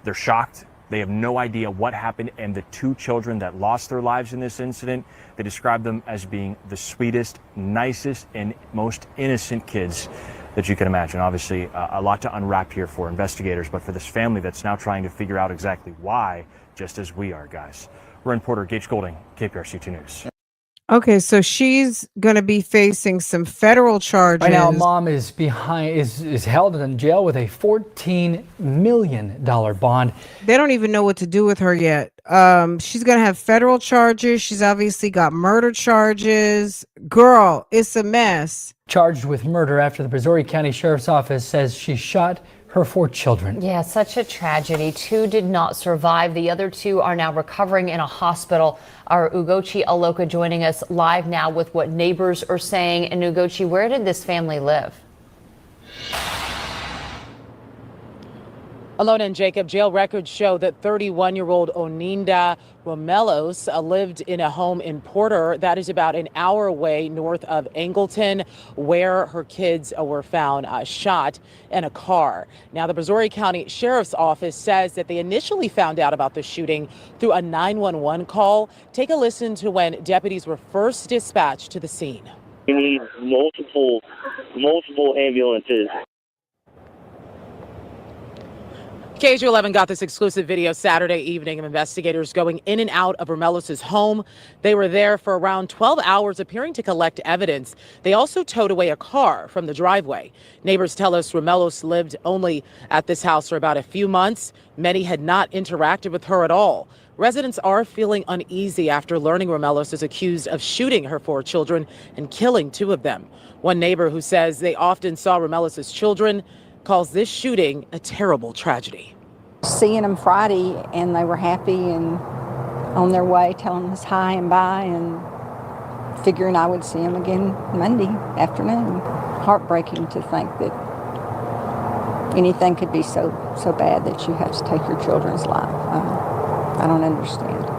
they're shocked. They have no idea what happened. And the 2 children that lost their lives in this incident, they described them as being the sweetest, nicest, and most innocent kids that you can imagine. Obviously, a lot to unwrap here for investigators, but for this family that's now trying to figure out exactly why, just as we are, guys. We're in Porter. Gage Golding, KPRC2 News. Okay, so she's going to be facing some federal charges. Right now, mom is held in jail with a $14 million bond. They don't even know what to do with her yet. She's going to have federal charges. She's obviously got murder charges. Girl, it's a mess. Charged with murder after the Brazoria County Sheriff's Office says she shot her 4 children. Yeah, such a tragedy. 2 did not survive. The other 2 are now recovering in a hospital. Our Ugochi Aloka joining us live now with what neighbors are saying. And Ugochi, where did this family live? Alona and Jacob, jail records show that 31-year-old Oninda Romelus lived in a home in Porter that is about an hour away north of Angleton, where her kids were found shot in a car. Now, the Brazoria County Sheriff's Office says that they initially found out about the shooting through a 911 call. Take a listen to when deputies were first dispatched to the scene. We need multiple ambulances. KHO11 got this exclusive video Saturday evening of investigators going in and out of Romelus's home. They were there for around 12 hours, appearing to collect evidence. They also towed away a car from the driveway. Neighbors tell us Romelus lived only at this house for about a few months. Many had not interacted with her at all. Residents are feeling uneasy after learning Romelus is accused of shooting her 4 children and killing 2 of them. One neighbor, who says they often saw Romelus's children, calls this shooting a terrible tragedy. Seeing them Friday and they were happy and on their way, telling us hi and bye, and figuring I would see them again Monday afternoon. Heartbreaking to think that anything could be so bad that you have to take your children's life. I don't understand.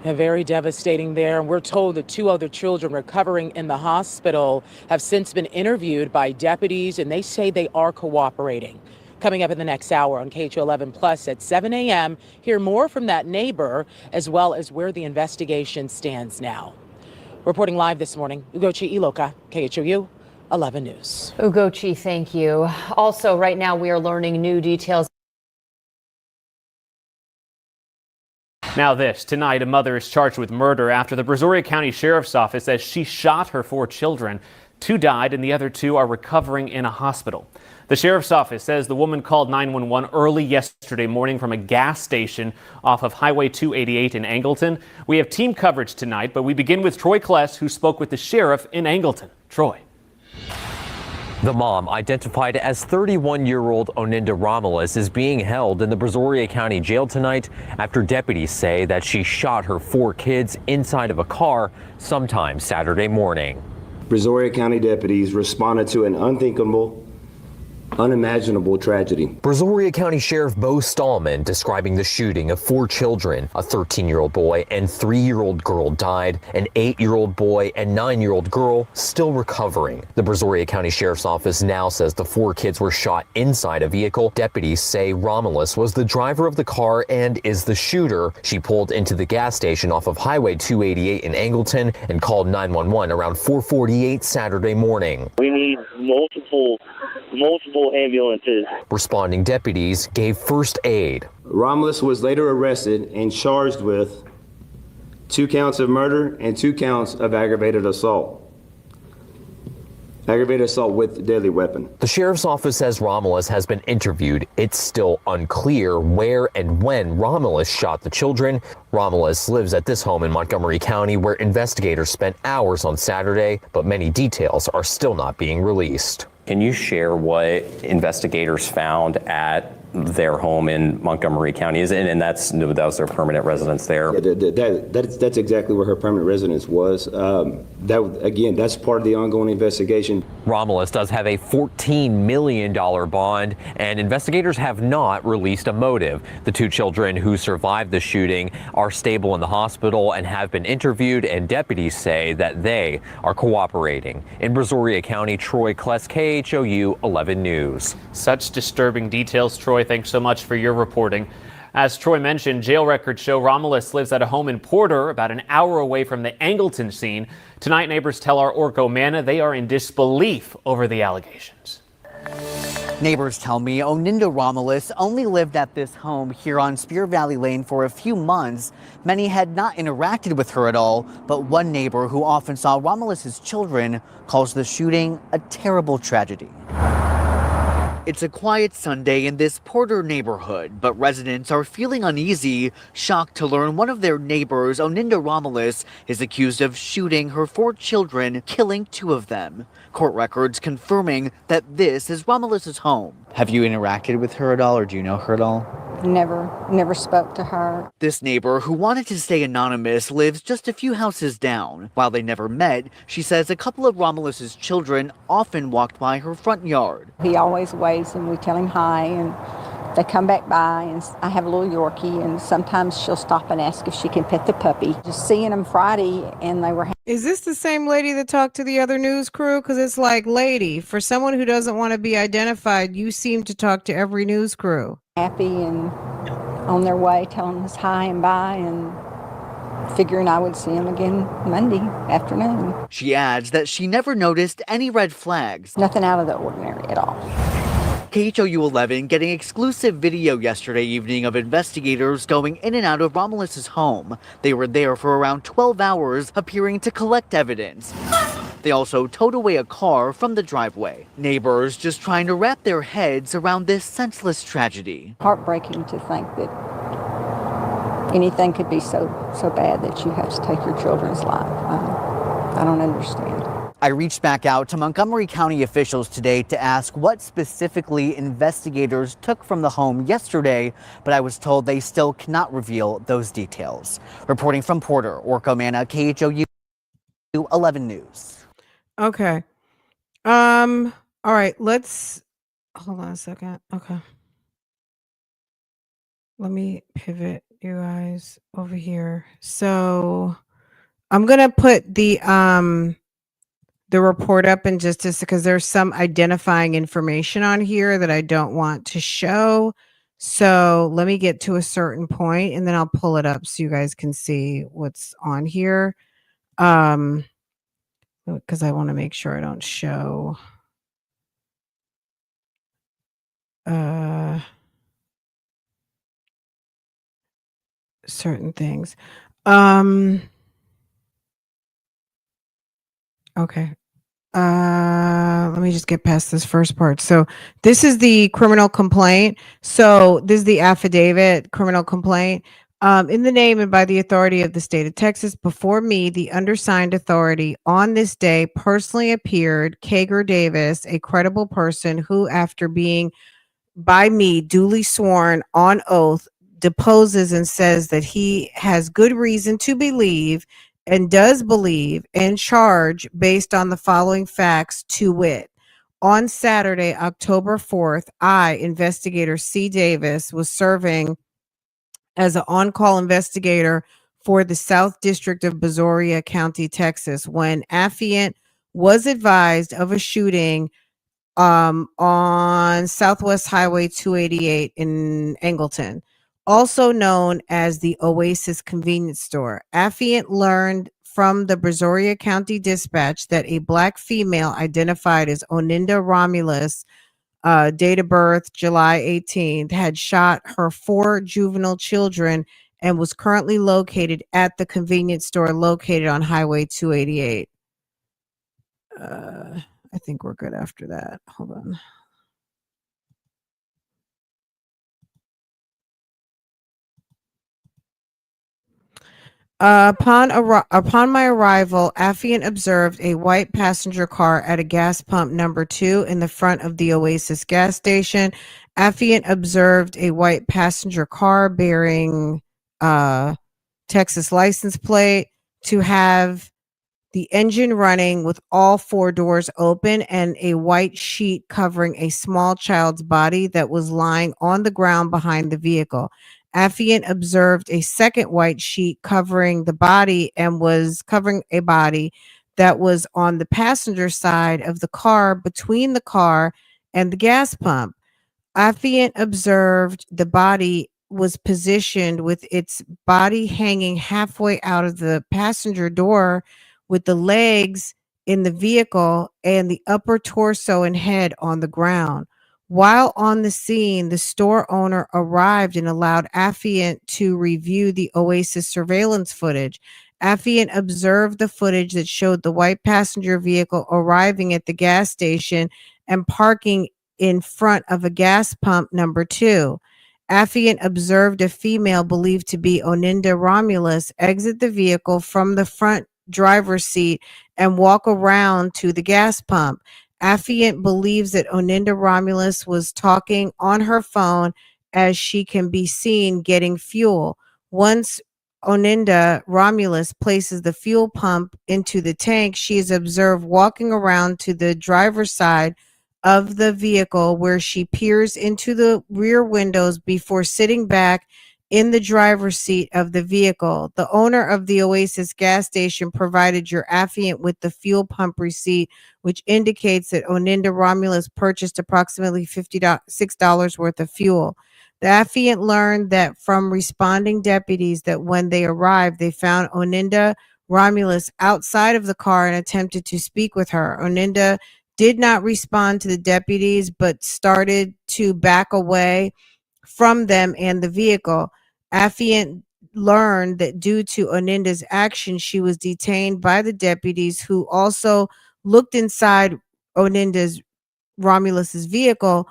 Very devastating there. And we're told that 2 other children recovering in the hospital have since been interviewed by deputies, and they say they are cooperating. Coming up in the next hour on KHO11 Plus at 7 a.m., hear more from that neighbor, as well as where the investigation stands now. Reporting live this morning, Ugochi Iloka, KHOU 11 News. Ugochi, thank you. Also, right now we are learning new details. Now this, tonight a mother is charged with murder after the Brazoria County Sheriff's Office says she shot her 4 children. 2 died and the other 2 are recovering in a hospital. The Sheriff's Office says the woman called 911 early yesterday morning from a gas station off of Highway 288 in Angleton. We have team coverage tonight, but we begin with Troy Kless, who spoke with the sheriff in Angleton. Troy. The mom, identified as 31-year-old Oninda Romulus, is being held in the Brazoria County Jail tonight after deputies say that she shot her 4 kids inside of a car sometime Saturday morning. Brazoria County deputies responded to an unthinkable, unimaginable tragedy. Brazoria County Sheriff Bo Stallman describing the shooting of 4 children. A 13-year-old boy and 3-year-old girl died. An 8-year-old boy and 9-year-old girl still recovering. The Brazoria County Sheriff's Office now says the 4 kids were shot inside a vehicle. Deputies say Romulus was the driver of the car and is the shooter. She pulled into the gas station off of Highway 288 in Angleton and called 911 around 4:48 Saturday morning. We need multiple ambulances. Responding deputies gave first aid. Romulus was later arrested and charged with 2 counts of murder and 2 counts of aggravated assault. Aggravated assault with deadly weapon. The sheriff's office says Romulus has been interviewed. It's still unclear where and when Romulus shot the children. Romulus lives at this home in Montgomery County where investigators spent hours on Saturday, but many details are still not being released. Can you share what investigators found at their home in Montgomery County? And that was their permanent residence there? Yeah, that's exactly where her permanent residence was. That's part of the ongoing investigation. Romulus does have a $14 million bond, and investigators have not released a motive. The 2 children who survived the shooting are stable in the hospital and have been interviewed, and deputies say that they are cooperating. In Brazoria County, Troy Kless, KHOU 11 News. Such disturbing details, Troy. Thanks so much for your reporting. As Troy mentioned, jail records show Romulus lives at a home in Porter, about an hour away from the Angleton scene. Tonight, neighbors tell our Orko Manna they are in disbelief over the allegations. Neighbors tell me Oninda Romulus only lived at this home here on Spear Valley Lane for a few months. Many had not interacted with her at all, but one neighbor who often saw Romulus's children calls the shooting a terrible tragedy. It's a quiet Sunday in this Porter neighborhood, but residents are feeling uneasy, shocked to learn one of their neighbors, Oninda Romulus, is accused of shooting her 4 children, killing 2 of them. Court records confirming that this is Romulus's home. Have you interacted with her at all, or do you know her at all? Never spoke to her. This neighbor, who wanted to stay anonymous, lives just a few houses down. While they never met, she says a couple of Romelus's children often walked by her front yard. He always waves and we tell him hi, and they come back by, and I have a little Yorkie, and sometimes she'll stop and ask if she can pet the puppy. Just seeing them Friday, and they were... Is this the same lady that talked to the other news crew? Because it's like, lady, for someone who doesn't want to be identified, you seem to talk to every news crew. Happy and on their way, telling us hi and bye, and figuring I would see him again Monday afternoon. She adds that she never noticed any red flags. Nothing out of the ordinary at all. KHOU 11 getting exclusive video yesterday evening of investigators going in and out of Romelus's home. They were there for around 12 hours, appearing to collect evidence. They also towed away a car from the driveway. Neighbors just trying to wrap their heads around this senseless tragedy. Heartbreaking to think that anything could be so bad that you have to take your children's life. I don't understand. I reached back out to Montgomery County officials today to ask what specifically investigators took from the home yesterday, but I was told they still cannot reveal those details. Reporting from Porter, Orko Manna, KHOU 11 News. Okay. All right, let's hold on a second. Okay. Let me pivot you guys over here. So I'm gonna put the report up in just because there's some identifying information on here that I don't want to show. So let me get to a certain point and then I'll pull it up so you guys can see what's on here. Because I want to make sure I don't show certain things. Okay. Let me just get past this first part. So this is the criminal complaint. So this is the affidavit criminal complaint. In the name and by the authority of the state of Texas, before me, the undersigned authority, on this day personally appeared Kager Davis, a credible person who, after being by me duly sworn on oath, deposes and says that he has good reason to believe and does believe and charge based on the following facts, to wit. On Saturday, October 4th, I, investigator C. Davis, was serving as an on-call investigator for the South District of Brazoria County, Texas, when affiant was advised of a shooting on Southwest Highway 288 in Angleton, also known as the Oasis Convenience Store. Affiant learned from the Brazoria County Dispatch that a black female identified as Oninda Romulus, date of birth July 18th, had shot her 4 juvenile children and was currently located at the convenience store located on Highway 288. I think we're good after that. Hold on. Upon my arrival, affiant observed a white passenger car at a gas pump number 2 in the front of the Oasis gas station. Affiant observed a white passenger car bearing Texas license plate to have the engine running with all 4 doors open and a white sheet covering a small child's body that was lying on the ground behind the vehicle. Affiant observed a second white sheet covering the body and was covering a body that was on the passenger side of the car between the car and the gas pump. Affiant observed the body was positioned with its body hanging halfway out of the passenger door, with the legs in the vehicle and the upper torso and head on the ground. While on the scene, the store owner arrived and allowed affiant to review the Oasis surveillance footage. Affiant observed the footage that showed the white passenger vehicle arriving at the gas station and parking in front of a gas pump number 2. Affiant observed a female believed to be Oninda Romulus exit the vehicle from the front driver's seat and walk around to the gas pump. Affiant believes that Oninda Romulus was talking on her phone as she can be seen getting fuel. Once Oninda Romulus places the fuel pump into the tank, she is observed walking around to the driver's side of the vehicle, where she peers into the rear windows before sitting back in the driver's seat of the vehicle. The owner of the Oasis gas station provided your affiant with the fuel pump receipt, which indicates that Oninda Romulus purchased approximately $56 worth of fuel. The affiant learned that from responding deputies that when they arrived, they found Oninda Romulus outside of the car and attempted to speak with her. Oninda did not respond to the deputies, but started to back away from them and the vehicle. Affiant learned that due to Oninda's action, she was detained by the deputies, who also looked inside Oninda's Romulus's vehicle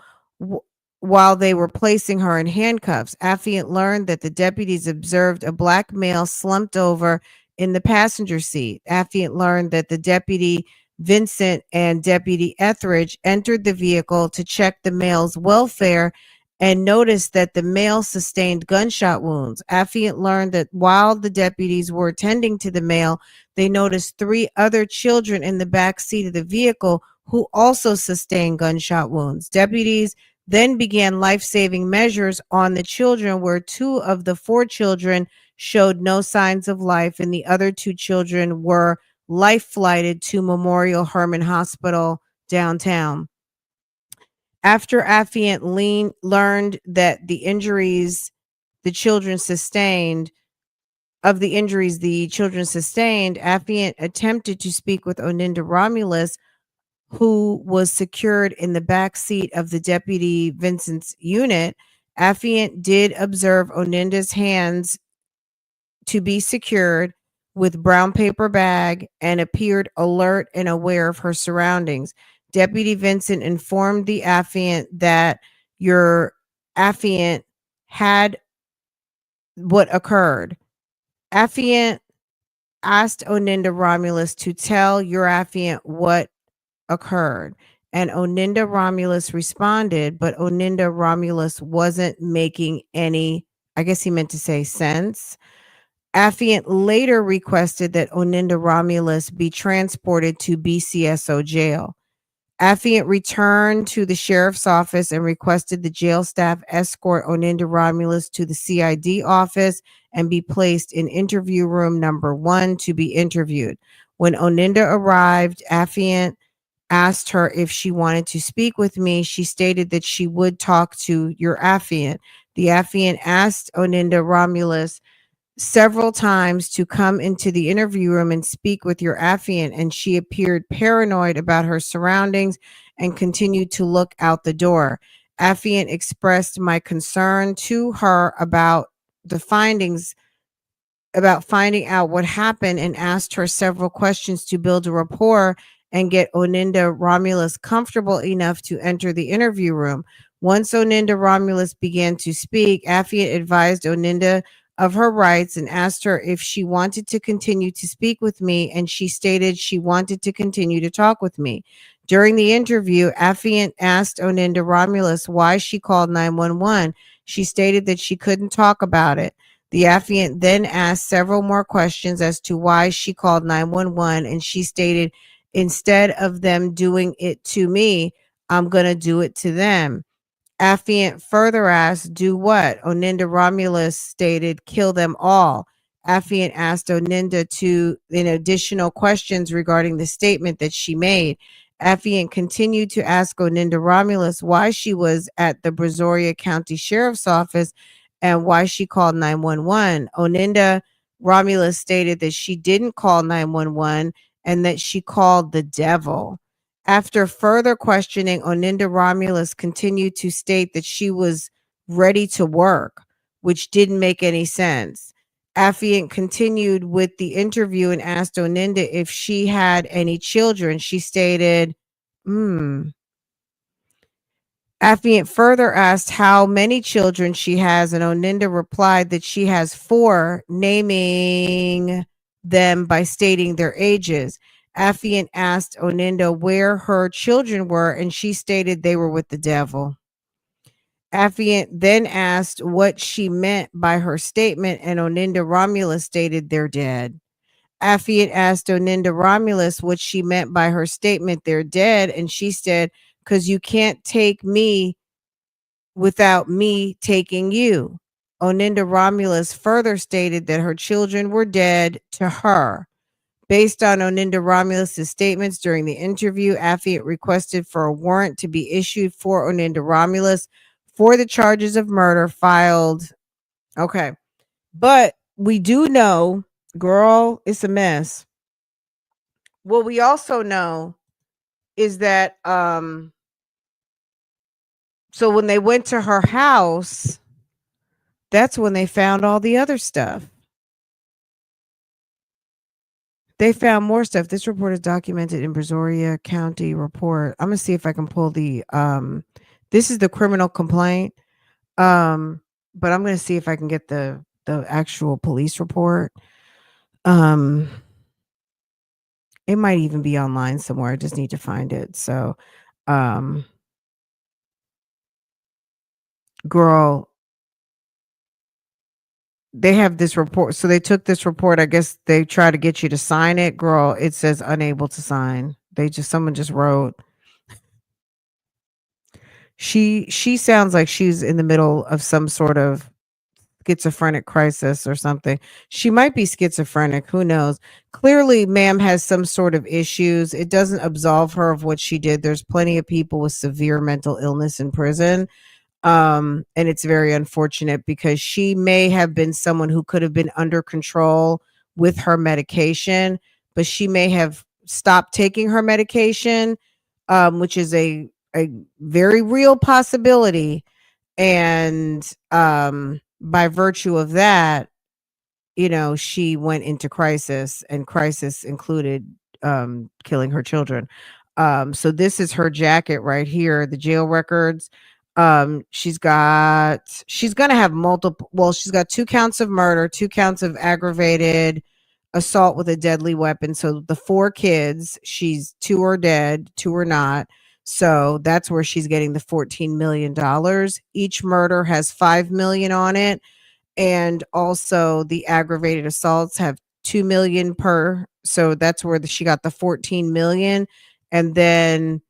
while they were placing her in handcuffs. Affiant learned that the deputies observed a black male slumped over in the passenger seat. Affiant learned that the deputy Vincent and Deputy Etheridge entered the vehicle to check the male's welfare and noticed that the male sustained gunshot wounds. Affiant learned that while the deputies were attending to the male, they noticed 3 other children in the back seat of the vehicle who also sustained gunshot wounds. Deputies then began life-saving measures on the children, where 2 of the 4 children showed no signs of life, and the other 2 children were life flighted to Memorial Hermann Hospital downtown. After Affiant learned that the injuries the children sustained, Affiant attempted to speak with Oninda Romulus, who was secured in the back seat of the Deputy Vincent's unit. Affiant did observe Oninda's hands to be secured with brown paper bag and appeared alert and aware of her surroundings. Deputy Vincent informed the affiant that your affiant had what occurred. Affiant asked Oninda Romulus to tell your affiant what occurred, and Oninda Romulus responded, but Oninda Romulus wasn't making any, I guess he meant to say, sense. Affiant later requested that Oninda Romulus be transported to BCSO jail. Affiant returned to the sheriff's office and requested the jail staff escort Oninda Romulus to the CID office and be placed in interview room number 1 to be interviewed. When Oninda arrived, Affiant asked her if she wanted to speak with me. She stated that she would talk to your affiant. The affiant asked Oninda Romulus several times to come into the interview room and speak with your affiant, and she appeared paranoid about her surroundings and continued to look out the door. Affiant expressed my concern to her about the findings, about finding out what happened, and asked her several questions to build a rapport and get Oninda Romulus comfortable enough to enter the interview room. Once Oninda Romulus began to speak, Affiant advised Oninda of her rights and asked her if she wanted to continue to speak with me, and she stated she wanted to continue to talk with me. During the interview, Affiant asked Oninda Romulus why she called 911. She stated that she couldn't talk about it. The affiant then asked several more questions as to why she called 911, and she stated, instead of them doing it to me, I'm going to do it to them. Affiant further asked, do what? Oninda Romulus stated, kill them all. Affiant asked Oninda in additional questions regarding the statement that she made. Affiant continued to ask Oninda Romulus why she was at the Brazoria County Sheriff's Office and why she called 911. Oninda Romulus stated that she didn't call 911 and that she called the devil. After further questioning, Oninda Romulus continued to state that she was ready to work, which didn't make any sense. Affiant continued with the interview and asked Oninda if she had any children. She stated, Affiant further asked how many children she has, and Oninda replied that she has 4, naming them by stating their ages. Affiant asked Oninda where her children were, and she stated they were with the devil. Affiant then asked what she meant by her statement, and Oninda Romulus stated they're dead. Affiant asked Oninda Romulus what she meant by her statement, they're dead, and she said, because you can't take me without me taking you. Oninda Romulus further stated that her children were dead to her. Based on Oninda Romulus' statements during the interview, Affiant requested for a warrant to be issued for Oninda Romulus for the charges of murder filed. Okay. But we do know, girl, it's a mess. What we also know is that so when they went to her house, that's when they found all the other stuff. They found more stuff. This report is documented in Brazoria County report. I'm gonna see if I can pull the this is the criminal complaint. But I'm gonna see if I can get the actual police report. It might even be online somewhere. I just need to find it. So girl, they have this report. So they took this report. I guess they try to get you to sign it. Girl, it says unable to sign. Someone just wrote. She sounds like she's in the middle of some sort of schizophrenic crisis or something. She might be schizophrenic. Who knows? Clearly, ma'am has some sort of issues. It doesn't absolve her of what she did. There's plenty of people with severe mental illness in prison. And it's very unfortunate because she may have been someone who could have been under control with her medication, but she may have stopped taking her medication, which is a very real possibility. And by virtue of that, she went into crisis, and crisis included killing her children. So this is her jacket right here, the jail records. She's gonna have she's got 2 counts of murder, 2 counts of aggravated assault with a deadly weapon. So the 4 kids, 2 are dead, 2 are not. So that's where she's getting the $14 million. Each murder has $5 million on it. And also the aggravated assaults have $2 million per. So that's where she got the $14 million. And then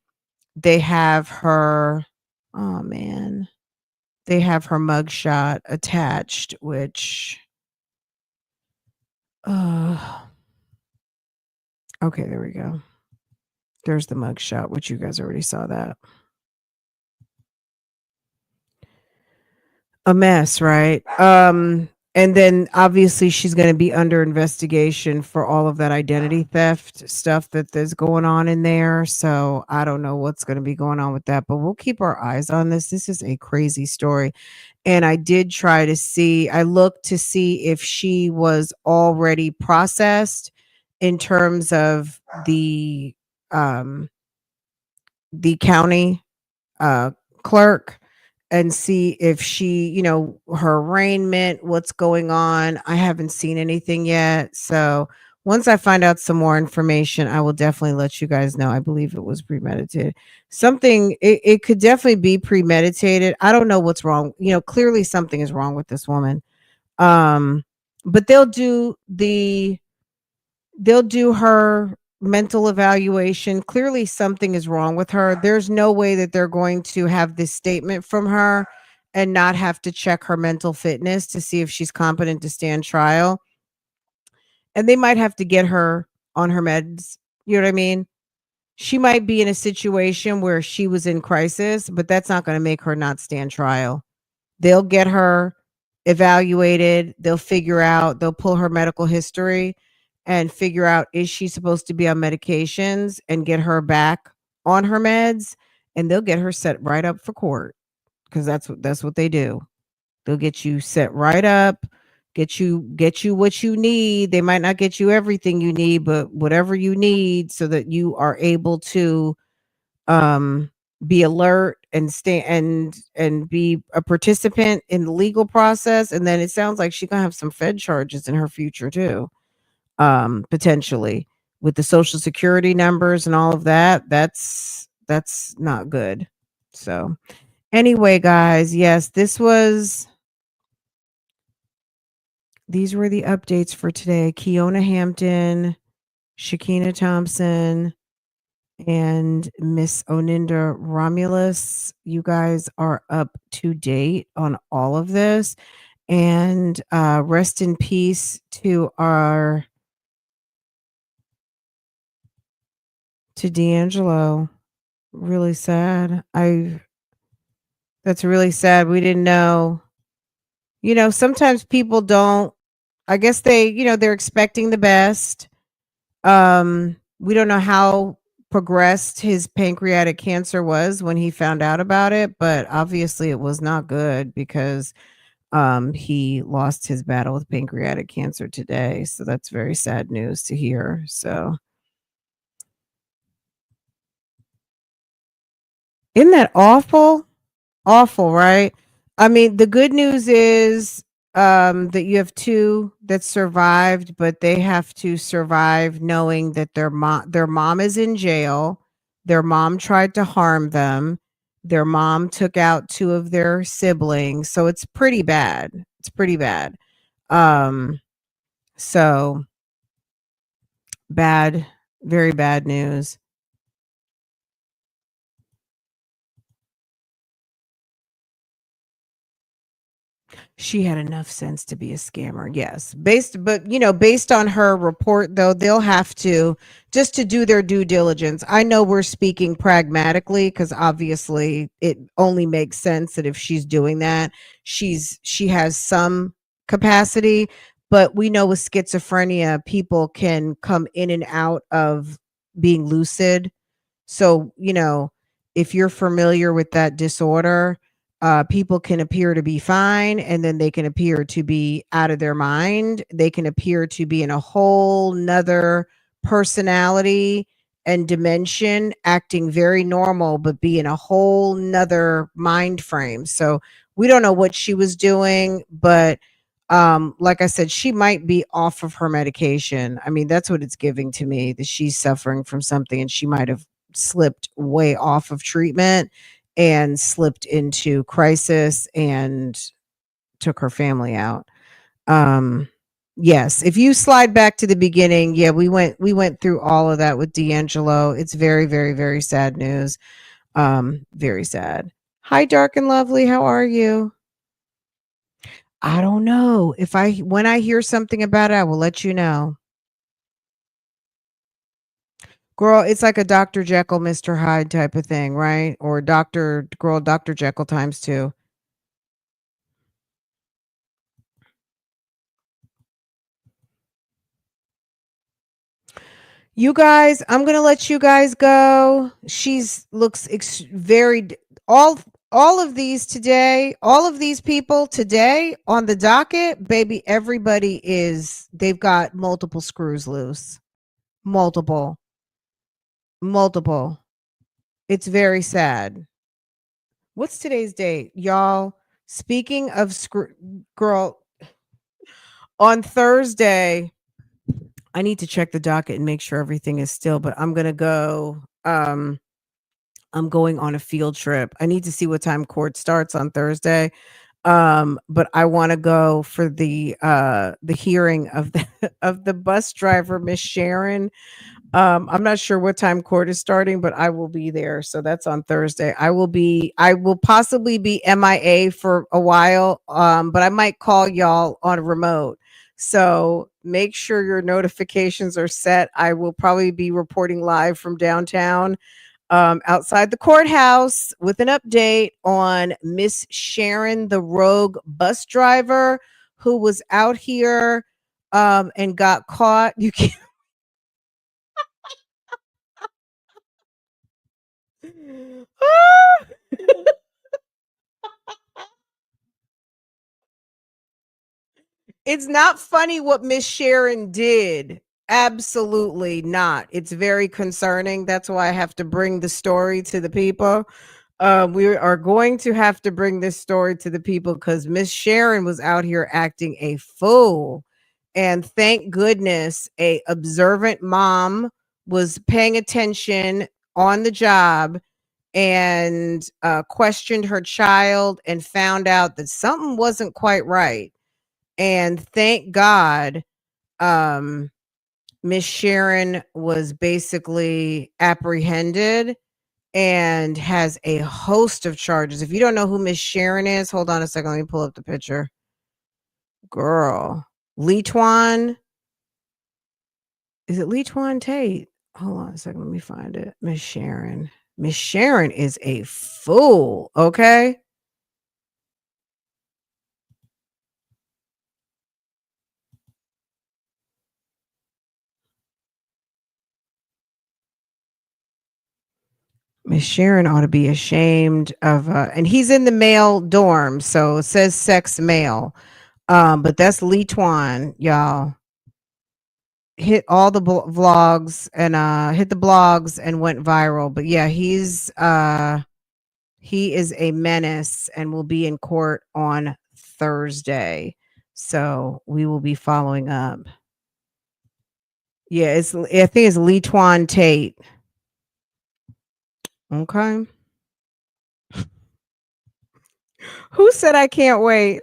they have her, oh man, they have her mugshot attached, which, okay, there we go. There's the mugshot, which you guys already saw that. A mess, right? And then obviously she's going to be under investigation for all of that identity theft stuff that is going on in there. So I don't know what's going to be going on with that, but we'll keep our eyes on this. This is a crazy story. And I did try to see, I looked to see if she was already processed in terms of the county clerk, and see if she, her arraignment, what's going on. I haven't seen anything yet. So once I find out some more information, I will definitely let you guys know. I believe it was premeditated. It could definitely be premeditated. I don't know what's wrong. Clearly something is wrong with this woman. But they'll do her mental evaluation. Clearly something is wrong with her. There's no way that they're going to have this statement from her and not have to check her mental fitness to see if she's competent to stand trial. And they might have to get her on her meds. You know what I mean? She might be in a situation where she was in crisis, but that's not going to make her not stand trial. They'll get her evaluated. They'll pull her medical history and figure out, is she supposed to be on medications, and get her back on her meds, and they'll get her set right up for court, because that's what they do. They'll get you set right up, get you what you need. They might not get you everything you need, but whatever you need, so that you are able to be alert and stay and be a participant in the legal process. And then it sounds like she's gonna have some Fed charges in her future too. Potentially with the Social Security numbers and all of that. That's not good. So Anyway, guys, yes, these were the updates for today. Kiona Hampton, Sakiyna Thompson, and Miss Oninda Romulus. You guys are up to date on all of this. And rest in peace to D'Angelo. Really sad. That's really sad. We didn't know. Sometimes people don't, I guess they're expecting the best. We don't know how progressed his pancreatic cancer was when he found out about it, but obviously it was not good because he lost his battle with pancreatic cancer today. So that's very sad news to hear. So isn't that awful? Awful, right? I mean, the good news is that you have two that survived, but they have to survive knowing that their mom is in jail. Their mom tried to harm them. Their mom took out two of their siblings. So it's pretty bad. It's pretty bad. So bad, very bad news. She had enough sense to be a scammer. Yes. Based on her report though, they'll have to just to do their due diligence. I know we're speaking pragmatically because obviously it only makes sense that if she's doing that, she has some capacity, but we know with schizophrenia, people can come in and out of being lucid. So, if you're familiar with that disorder, people can appear to be fine and then they can appear to be out of their mind. They can appear to be in a whole nother personality and dimension, acting very normal, but be in a whole nother mind frame. So we don't know what she was doing, but like I said, she might be off of her medication. I mean, that's what it's giving to me, that she's suffering from something and she might have slipped way off of treatment and slipped into crisis and took her family out. Yes, if you slide back to the beginning, yeah, we went through all of that with D'Angelo. It's very, very, very sad news. Very sad. Hi, Dark and Lovely. How are you? I don't know. When I hear something about it, I will let you know. Girl, it's like a Dr. Jekyll, Mr. Hyde type of thing, right? Or Dr. Jekyll times 2. You guys, I'm going to let you guys go. Looks very all of these today, all of these people today on the docket, baby, they've got multiple screws loose. Multiple. It's very sad. What's today's date, y'all? Speaking of girl, on Thursday, I need to check the docket and make sure everything is still, but I'm going to go. I'm going on a field trip. I need to see what time court starts on Thursday. But I want to go for the hearing of the bus driver, Miss Sharon. I'm not sure what time court is starting, but I will be there. So that's on Thursday. I will possibly be MIA for a while. But I might call y'all on a remote. So make sure your notifications are set. I will probably be reporting live from downtown, outside the courthouse with an update on Miss Sharon, the rogue bus driver who was out here, and got caught. You can't. It's not funny what Miss Sharon did. Absolutely not. It's very concerning. That's why I have to bring the story to the people. We are going to have to bring this story to the people because Miss Sharon was out here acting a fool. And thank goodness a observant mom was paying attention on the job and questioned her child and found out that something wasn't quite right. And thank God, Miss Sharon was basically apprehended and has a host of charges. If you don't know who Miss Sharon is, hold on a second. Let me pull up the picture. Girl, Leetwan. Is it Leetwan Tate? Hold on a second. Let me find it. Miss Sharon. Miss Sharon is a fool. Okay. Miss Sharon ought to be ashamed of, and he's in the male dorm, so it says sex male. But that's Lee Twan, y'all. Hit all the vlogs and hit the blogs and went viral. But yeah, he is a menace and will be in court on Thursday. So we will be following up. Yeah, I think it's Lee Twan Tate. Okay. Who said I can't wait?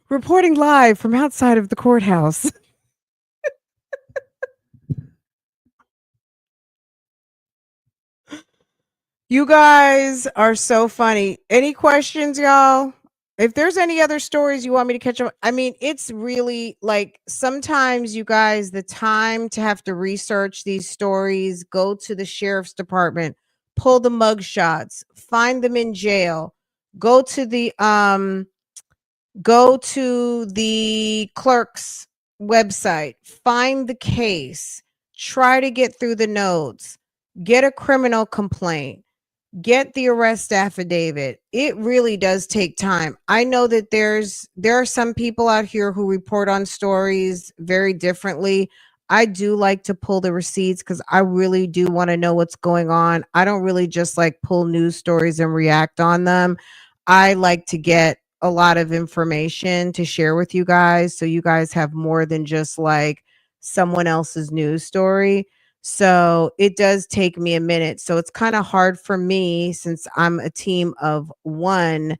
Reporting live from outside of the courthouse. You guys are so funny. Any questions, y'all? If there's any other stories you want me to catch up, I mean, it's really like sometimes you guys, the time to have to research these stories, go to the sheriff's department, pull the mug shots, find them in jail, go to the clerk's website, find the case, try to get through the notes, get a criminal complaint, get the arrest affidavit. It really does take time. I know that there are some people out here who report on stories very differently. I do like to pull the receipts because I really do want to know what's going on. I don't really just like pull news stories and react on them. I like to get a lot of information to share with you guys, so you guys have more than just like someone else's news story. So it does take me a minute. So it's kind of hard for me, since I'm a team of one,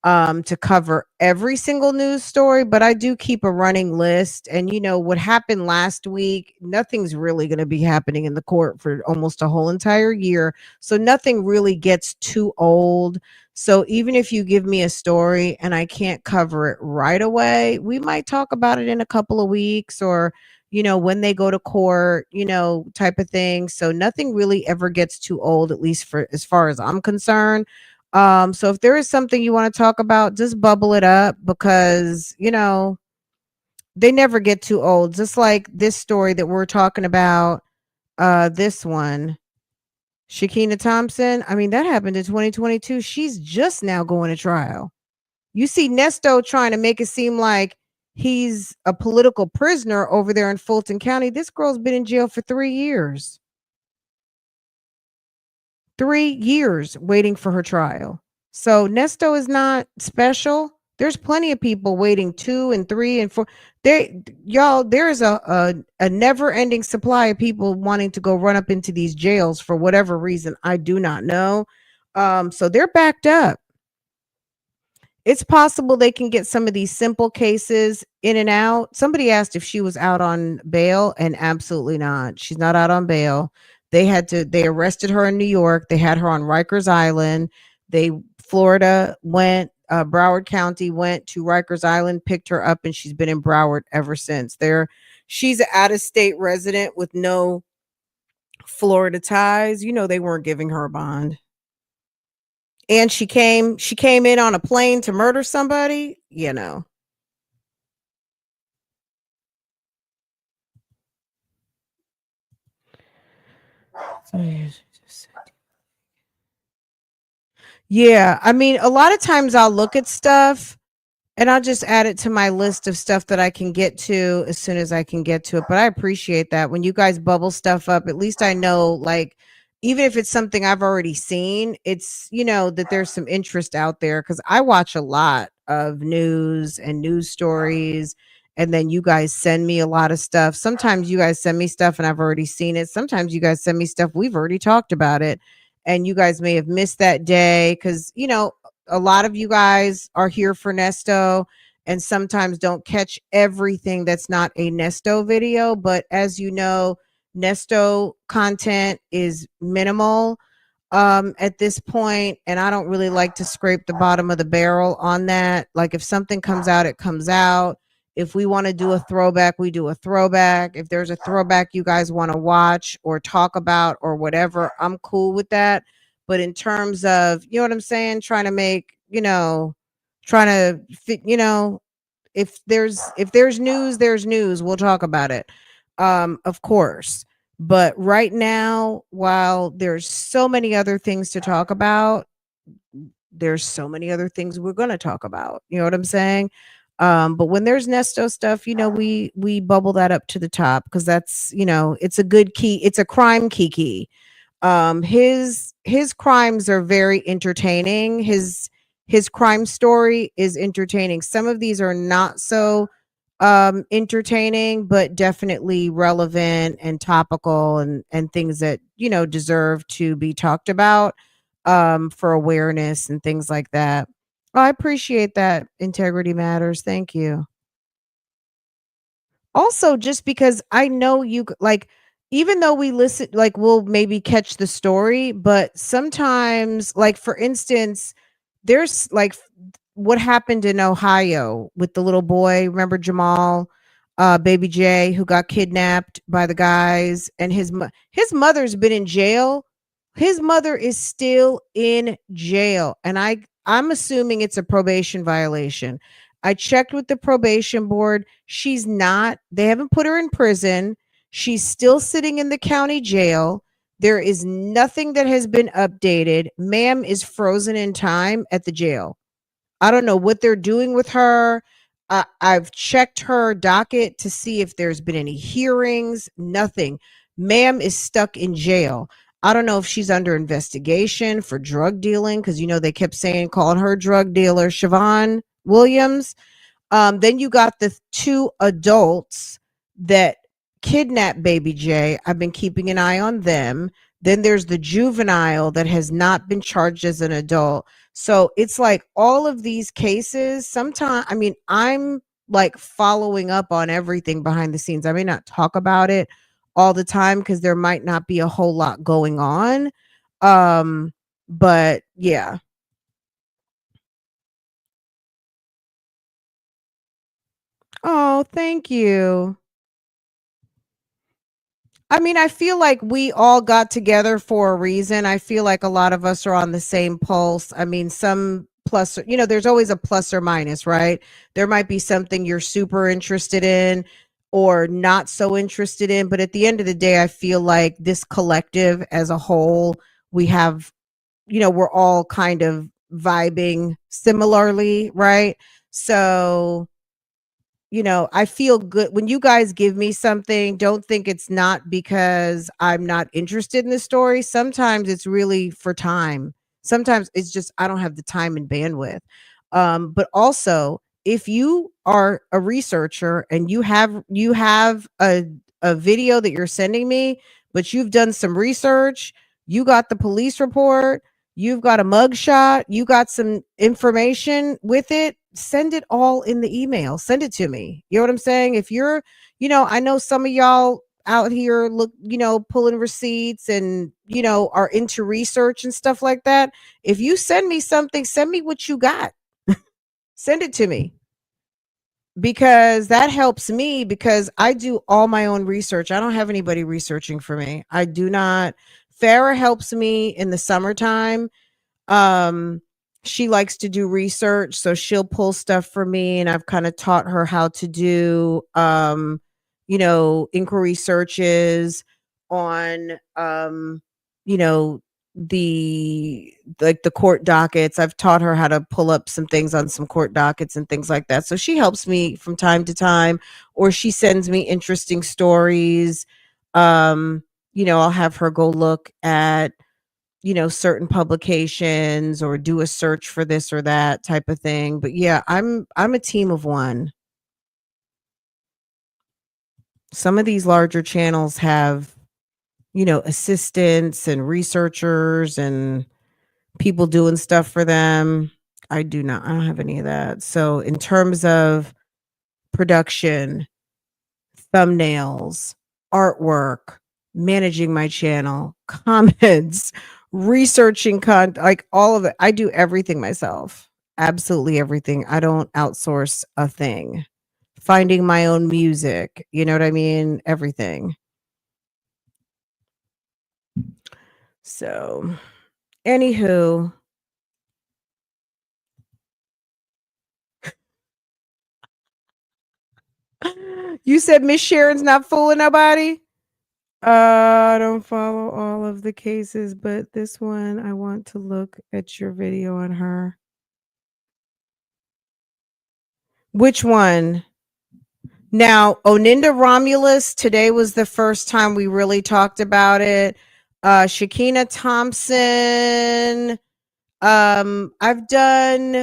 to cover every single news story, but I do keep a running list. And you know what happened last week, nothing's really going to be happening in the court for almost a whole entire year. So nothing really gets too old. So even if you give me a story and I can't cover it right away, we might talk about it in a couple of weeks, or you know, when they go to court, you know, type of thing. So nothing really ever gets too old, at least for as far as I'm concerned. So if there is something you want to talk about, just bubble it up, because, you know, they never get too old. Just like this story that we're talking about, this one, Sakiyna Thompson. I mean, that happened in 2022. She's just now going to trial. You see Nesto trying to make it seem like he's a political prisoner over there in Fulton County. This girl's been in jail for 3 years. 3 years waiting for her trial. So Nesto is not special. There's plenty of people waiting 2 and 3 and 4. There's a never-ending supply of people wanting to go run up into these jails for whatever reason. I do not know. So they're backed up. It's possible they can get some of these simple cases in and out. Somebody asked if she was out on bail, and absolutely not. She's not out on bail. They arrested her in New York. They had her on Rikers Island. Florida went, Broward County went to Rikers Island, picked her up, and she's been in Broward ever since. She's an out-of-state resident with no Florida ties. You know, they weren't giving her a bond. And she came in on a plane to murder somebody, you know. Yeah, I mean, a lot of times I'll look at stuff and I'll just add it to my list of stuff that I can get to as soon as I can get to it. But I appreciate that. When you guys bubble stuff up, at least I know, like, even if it's something I've already seen, it's, you know, that there's some interest out there, because I watch a lot of news and news stories, and then you guys send me a lot of stuff. Sometimes you guys send me stuff and I've already seen it. Sometimes you guys send me stuff we've already talked about it, and you guys may have missed that day because, you know, a lot of you guys are here for Nesto and sometimes don't catch everything that's not a Nesto video. But as you know, Nesto content is minimal at this point, and I don't really like to scrape the bottom of the barrel on that. Like, if something comes out, it comes out. If we want to do a throwback, we do a throwback. If there's a throwback you guys want to watch or talk about or whatever, I'm cool with that. But in terms of, you know what I'm saying, trying to make, you know, trying to fit, you know, if there's news, there's news, we'll talk about it. Of course. But right now, while there's so many other things to talk about, there's so many other things we're going to talk about. You know what I'm saying? But when there's Nesto stuff, you know, we bubble that up to the top because that's, you know, it's a good key. It's a crime kiki. His crimes are very entertaining. His crime story is entertaining. Some of these are not so entertaining, but definitely relevant and topical and things that, you know, deserve to be talked about for awareness and things like that. I appreciate that. Integrity matters. Thank you. Also, just because I know you, like, even though we listen, like, we'll maybe catch the story, but sometimes, like, for instance, there's like what happened in Ohio with the little boy. Remember Jamal, baby J, who got kidnapped by the guys, and his mother's been in jail. His mother is still in jail, and I'm assuming it's a probation violation. I checked with the probation board. She's not. They haven't put her in prison. She's still sitting in the county jail. There is nothing that has been updated. Ma'am is frozen in time at the jail. I don't know what they're doing with her. I've checked her docket to see if there's been any hearings. Nothing. Ma'am is stuck in jail. I don't know if she's under investigation for drug dealing because, you know, they kept calling her drug dealer, Siobhan Williams. Then you got the two adults that kidnapped baby J. I've been keeping an eye on them. Then there's the juvenile that has not been charged as an adult. So it's like all of these cases, sometimes, I mean, I'm like following up on everything behind the scenes. I may not talk about it all the time because there might not be a whole lot going on. But yeah. Oh, thank you. I mean, I feel like we all got together for a reason. I feel like a lot of us are on the same pulse. I mean, some plus, you know, there's always a plus or minus, right? There might be something you're super interested in or not so interested in. But at the end of the day, I feel like this collective as a whole, we have, you know, we're all kind of vibing similarly, right? So, you know, I feel good when you guys give me something. Don't think it's not because I'm not interested in the story. Sometimes it's really for time. Sometimes it's just I don't have the time and bandwidth. But also, if you are a researcher and you have a video that you're sending me, but you've done some research, you got the police report, you've got a mugshot, you got some information with it, send it all in the email. Send it to me. You know what I'm saying? If you're, you know, I know some of y'all out here look, you know, pulling receipts and, you know, are into research and stuff like that. If you send me something, send me what you got. Send it to me. Because that helps me because I do all my own research. I don't have anybody researching for me. I do not. Farah helps me in the summertime. She likes to do research, so she'll pull stuff for me, and I've kind of taught her how to do you know, inquiry searches on you know, the court dockets. I've taught her how to pull up some things on some court dockets and things like that. So she helps me from time to time, or she sends me interesting stories. You know, I'll have her go look at, you know, certain publications or do a search for this or that type of thing. But yeah, I'm a team of one. Some of these larger channels have, you know, assistants and researchers and people doing stuff for them. I don't have any of that. So in terms of production, thumbnails, artwork, managing my channel, comments, researching like all of it. I do everything myself. Absolutely everything. I don't outsource a thing. Finding my own music, you know what I mean? Everything. So, anywho, you said Miss Sharon's not fooling nobody? I don't follow all of the cases, but this one, I want to look at your video on her. Which one? Now, Oninda Romulus, today was the first time we really talked about it. Sakiyna Thompson.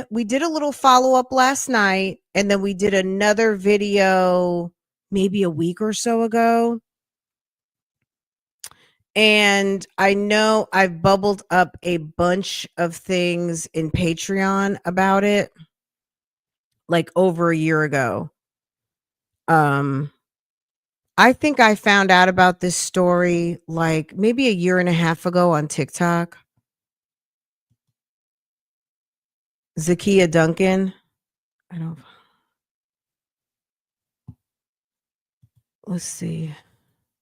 We did a little follow-up last night, and then we did another video maybe a week or so ago. And I know I've bubbled up a bunch of things in Patreon about it, like over a year ago. I think I found out about this story like maybe a year and a half ago on TikTok. Zakiya Duncan. Let's see.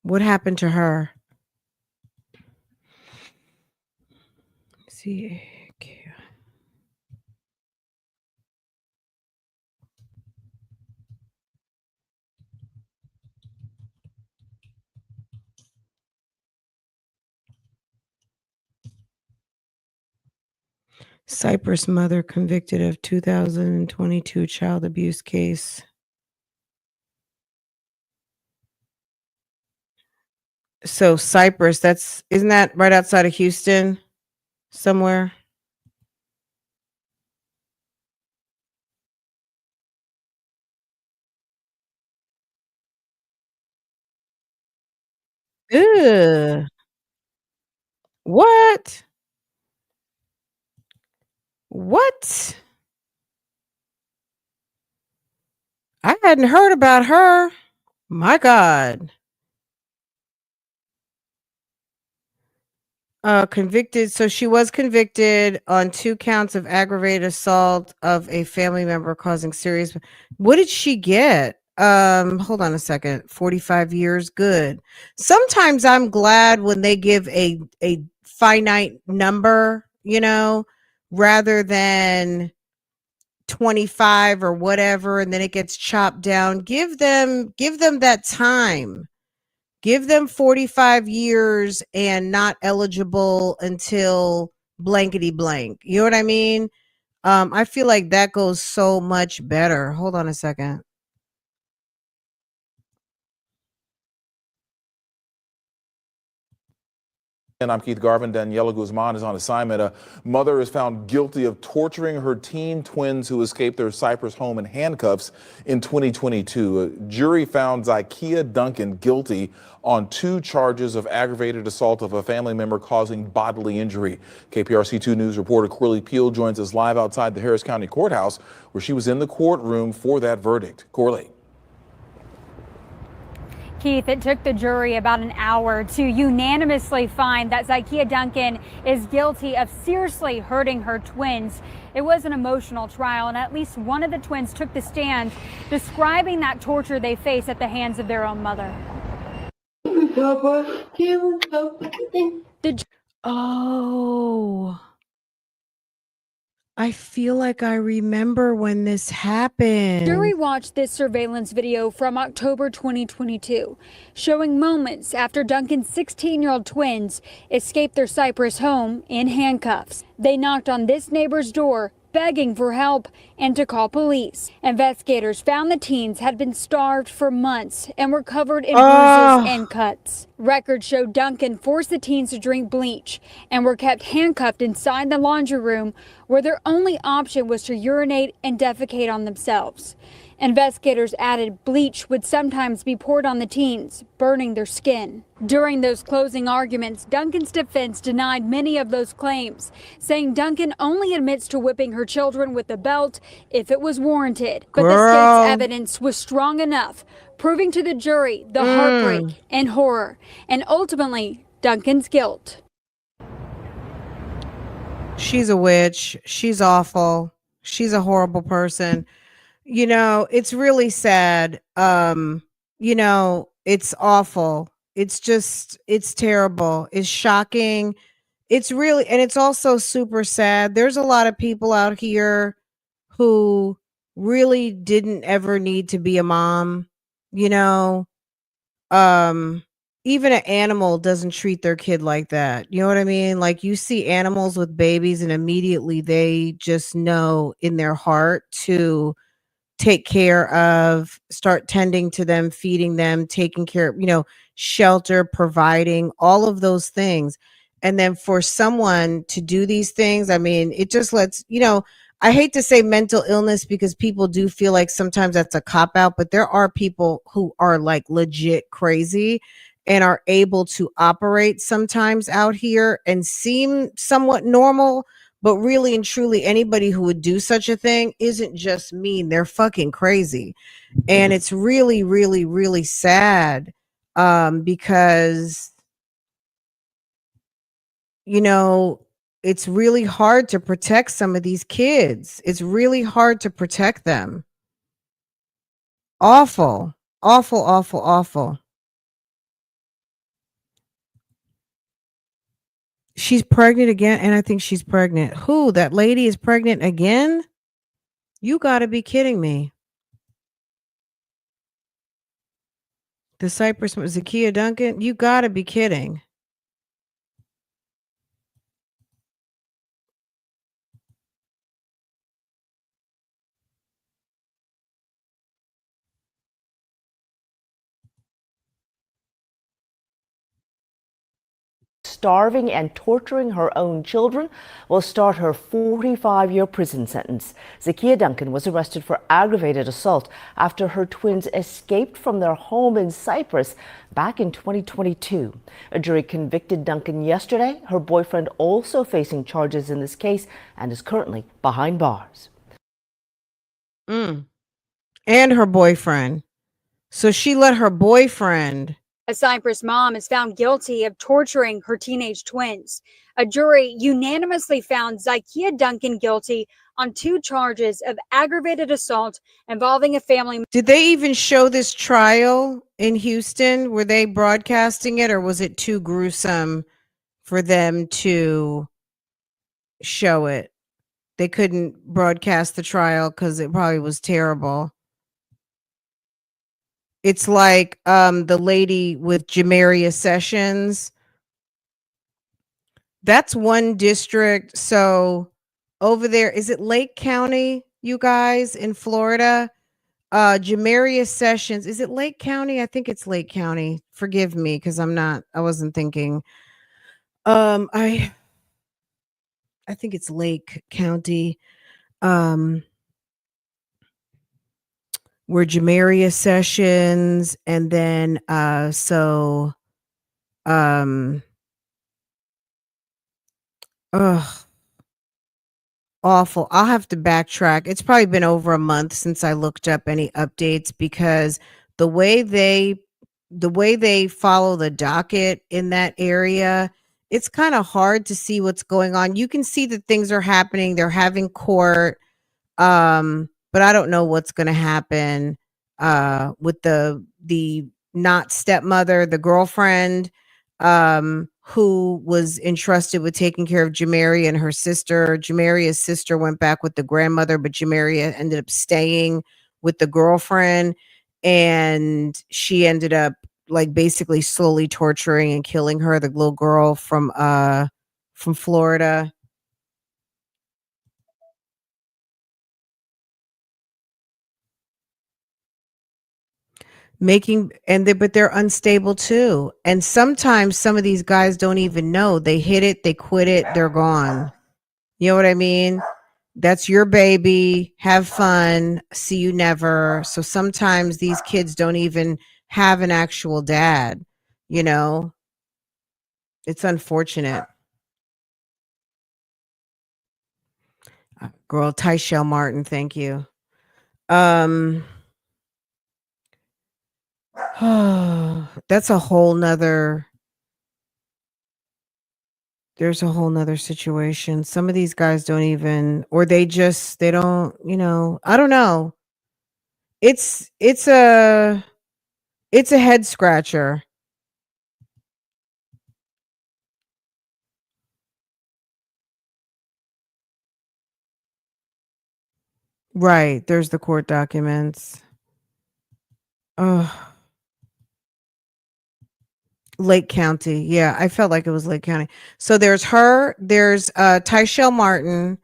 What happened to her? See. Cyprus mother convicted of 2022 child abuse case. So Cyprus, isn't that right outside of Houston somewhere? Ugh. What? What? I hadn't heard about her. My God. Convicted. So she was convicted on 2 counts of aggravated assault of a family member causing serious. What did she get? Hold on a second. 45 years. Good. Sometimes I'm glad when they give a finite number, you know, rather than 25 or whatever, and then it gets chopped down. Give them that time. Give them 45 years and not eligible until blankety blank. You know what I mean? I feel like that goes so much better. Hold on a second. And I'm Keith Garvin. Daniela Guzman is on assignment. A mother is found guilty of torturing her teen twins who escaped their Cyprus home in handcuffs in 2022. A jury found Zakiya Duncan guilty on 2 charges of aggravated assault of a family member causing bodily injury. KPRC2 News reporter Corley Peel joins us live outside the Harris County Courthouse, where she was in the courtroom for that verdict. Corley. Keith, it took the jury about an hour to unanimously find that Zakiya Duncan is guilty of seriously hurting her twins. It was an emotional trial, and at least one of the twins took the stand, describing that torture they face at the hands of their own mother. Oh, I feel like I remember when this happened. Jury watched this surveillance video from October 2022, showing moments after Duncan's 16-year-old twins escaped their Cyprus home in handcuffs. They knocked on this neighbor's door, begging for help and to call police. Investigators found the teens had been starved for months and were covered in bruises and cuts. Records show Duncan forced the teens to drink bleach and were kept handcuffed inside the laundry room, where their only option was to urinate and defecate on themselves. Investigators added bleach would sometimes be poured on the teens, burning their skin. During those closing arguments, Duncan's defense denied many of those claims, saying Duncan only admits to whipping her children with a belt if it was warranted. But the state's evidence was strong enough, proving to the jury the heartbreak and horror, and ultimately Duncan's guilt. She's a witch. She's awful. She's a horrible person. You know, it's really sad. You know, it's awful. It's just, it's terrible. It's shocking. It's really, and it's also super sad. There's a lot of people out here who really didn't ever need to be a mom. You know, even an animal doesn't treat their kid like that. You know what I mean? Like, you see animals with babies and immediately they just know in their heart to take care of, start tending to them, feeding them, taking care of, you know, shelter, providing, all of those things. And then for someone to do these things, I mean, it just lets, you know, I hate to say mental illness because people do feel like sometimes that's a cop out, but there are people who are like legit crazy and are able to operate sometimes out here and seem somewhat normal. But really and truly, anybody who would do such a thing isn't just mean. They're fucking crazy. And it's really, really, really sad because, you know, it's really hard to protect some of these kids. It's really hard to protect them. Awful, awful, awful, awful. She's pregnant again, and I think she's pregnant. Who? That lady is pregnant again? You gotta be kidding me. The Cypress, Zakiya Duncan? You gotta be kidding. Starving and torturing her own children will start her 45-year prison sentence. Zakiya Duncan was arrested for aggravated assault after her twins escaped from their home in Cyprus back in 2022. A jury convicted Duncan yesterday. Her boyfriend also facing charges in this case and is currently behind bars. And her boyfriend. So she let her boyfriend. A Cyprus mom is found guilty of torturing her teenage twins. A jury unanimously found Zakiya Duncan guilty on 2 charges of aggravated assault involving a family. Did they even show this trial in Houston? Were they broadcasting it, or was it too gruesome for them to show it? They couldn't broadcast the trial because it probably was terrible. It's like the lady with Jamaria Sessions. That's one district. So over there, is it Lake County, you guys, in Florida? Jamaria Sessions. Is it Lake County? I think it's Lake County. Forgive me because I wasn't thinking. I think it's Lake County. Were Jamaria Sessions, and then awful. I'll have to backtrack. It's probably been over a month since I looked up any updates because the way they follow the docket in that area, it's kind of hard to see what's going on. You can see that things are happening. They're having court. But I don't know what's going to happen with the not stepmother, the girlfriend who was entrusted with taking care of Jamaria and her sister. Jamaria's sister went back with the grandmother, but Jamaria ended up staying with the girlfriend, and she ended up like basically slowly torturing and killing her, the little girl from Florida. But they're unstable too. And sometimes some of these guys don't even know. They hit it, they quit it, they're gone. You know what I mean? That's your baby. Have fun. See you never. So sometimes these kids don't even have an actual dad, you know? It's unfortunate. Girl, Tyshell Martin, thank you. That's a whole nother, there's a whole nother situation. Some of these guys don't even, or they don't, I don't know. It's a head scratcher. Right. There's the court documents. Ugh. Lake County. Yeah, I felt like it was Lake County. So there's her, there's Tyshell Martin,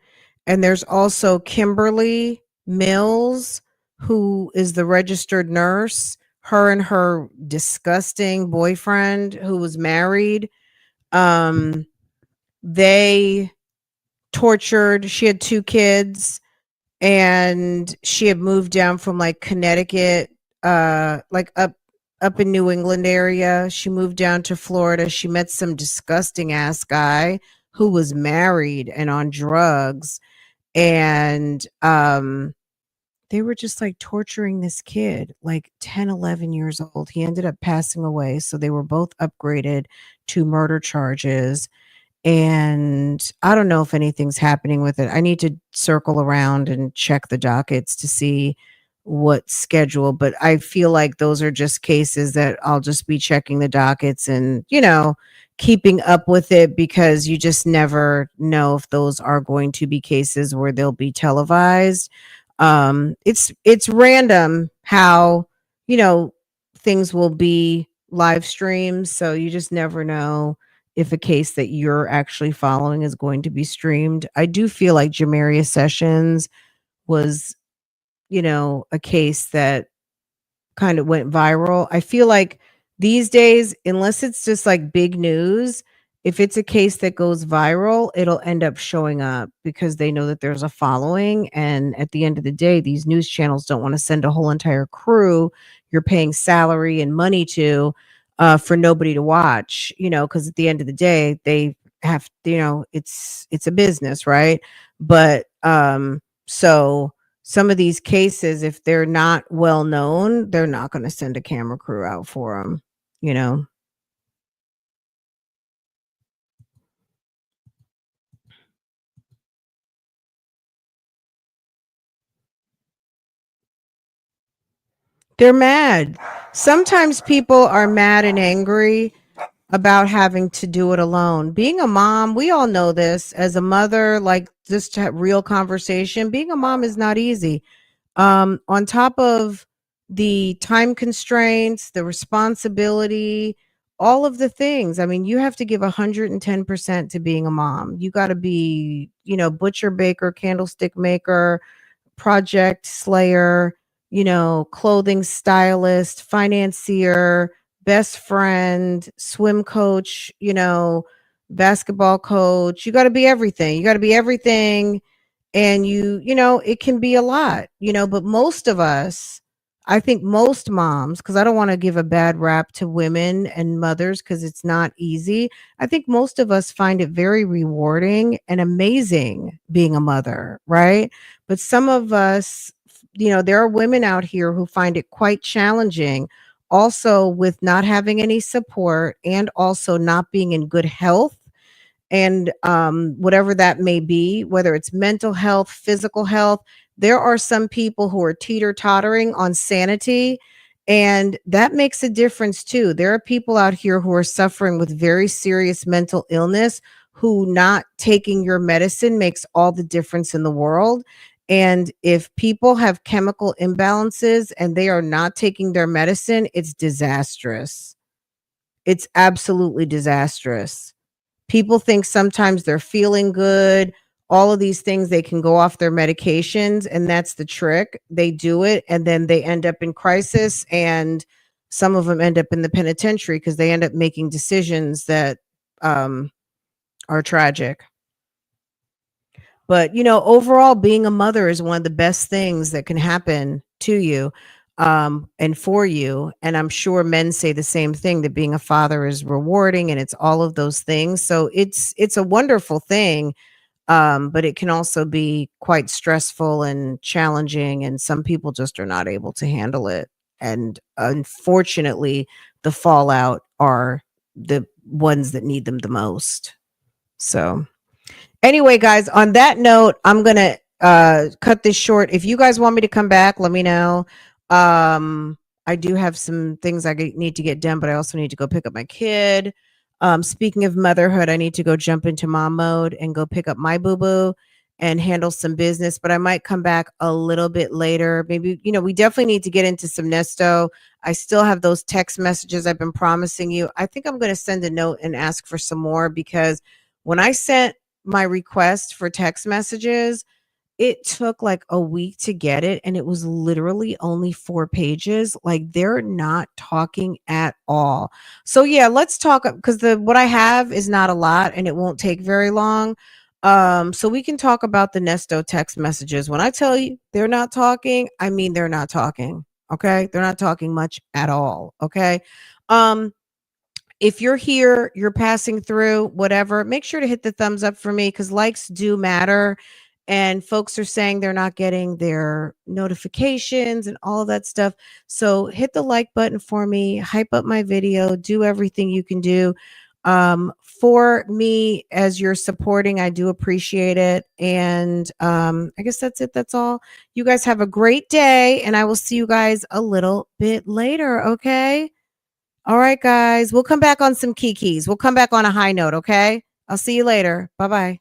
and there's also Kimberly Mills, who is the registered nurse. Her and her disgusting boyfriend who was married. They tortured, she had 2 kids, and she had moved down from like Connecticut, like up in New England area. She moved down to Florida. She met some disgusting ass guy who was married and on drugs. And they were just like torturing this kid, like 10, 11 years old. He ended up passing away. So they were both upgraded to murder charges. And I don't know if anything's happening with it. I need to circle around and check the dockets to see what's scheduled, but I feel like those are just cases that I'll just be checking the dockets and, keeping up with it, because you just never know if those are going to be cases where they'll be televised. It's random how, things will be live streams, so you just never know if a case that you're actually following is going to be streamed. I do feel like Jamarius Sessions was, a case that kind of went viral. I feel like these days, unless it's just like big news, if it's a case that goes viral, it'll end up showing up because they know that there's a following. And at the end of the day, these news channels don't want to send a whole entire crew you're paying salary and money to for nobody to watch, because at the end of the day, they have, it's a business, right? But so some of these cases, if they're not well known, they're not going to send a camera crew out for them, They're mad. Sometimes people are mad and angry about having to do it alone. Being a mom, we all know this as a mother, like just to have real conversation. Being a mom is not easy. On top of the time constraints, the responsibility, all of the things. I mean, you have to give 110% to being a mom. You got to be, butcher, baker, candlestick maker, project slayer, clothing stylist, financier, best friend, swim coach, basketball coach. You got to be everything. You got to be everything. And it can be a lot, but most of us, I think most moms, because I don't want to give a bad rap to women and mothers because it's not easy. I think most of us find it very rewarding and amazing being a mother, right? But some of us, there are women out here who find it quite challenging, also with not having any support and also not being in good health, and whatever that may be, whether it's mental health, physical health. There are some people who are teeter-tottering on sanity, and that makes a difference too. There are people out here who are suffering with very serious mental illness, who not taking your medicine makes all the difference in the world. And if people have chemical imbalances and they are not taking their medicine, it's disastrous. It's absolutely disastrous. People think sometimes they're feeling good, all of these things, they can go off their medications, and that's the trick. They do it, and then they end up in crisis, and some of them end up in the penitentiary because they end up making decisions that are tragic. But, you know, overall, being a mother is one of the best things that can happen to you, and for you. And I'm sure men say the same thing, that being a father is rewarding and it's all of those things. So it's a wonderful thing. But it can also be quite stressful and challenging, and some people just are not able to handle it. And unfortunately, the fallout are the ones that need them the most. So anyway, guys, on that note, I'm going to cut this short. If you guys want me to come back, let me know. I do have some things I need to get done, but I also need to go pick up my kid. Speaking of motherhood, I need to go jump into mom mode and go pick up my boo-boo and handle some business, but I might come back a little bit later. Maybe, you know, we definitely need to get into some Nesto. I still have those text messages I've been promising you. I think I'm going to send a note and ask for some more, because when I sent my request for text messages, it took like a week to get it, and it was literally only 4 pages. Like, they're not talking at all. So yeah, let's talk, because what I have is not a lot and it won't take very long. So we can talk about the Nesto text messages. When I tell you they're not talking, I mean they're not talking. Okay, they're not talking much at all. Okay. If you're here, you're passing through, whatever, make sure to hit the thumbs up for me, because likes do matter. And folks are saying they're not getting their notifications and all of that stuff. So hit the like button for me, hype up my video, do everything you can do for me as you're supporting. I do appreciate it. And I guess that's it. That's all. You guys have a great day, and I will see you guys a little bit later. Okay. All right, guys. We'll come back on some kikis. We'll come back on a high note. Okay. I'll see you later. Bye-bye.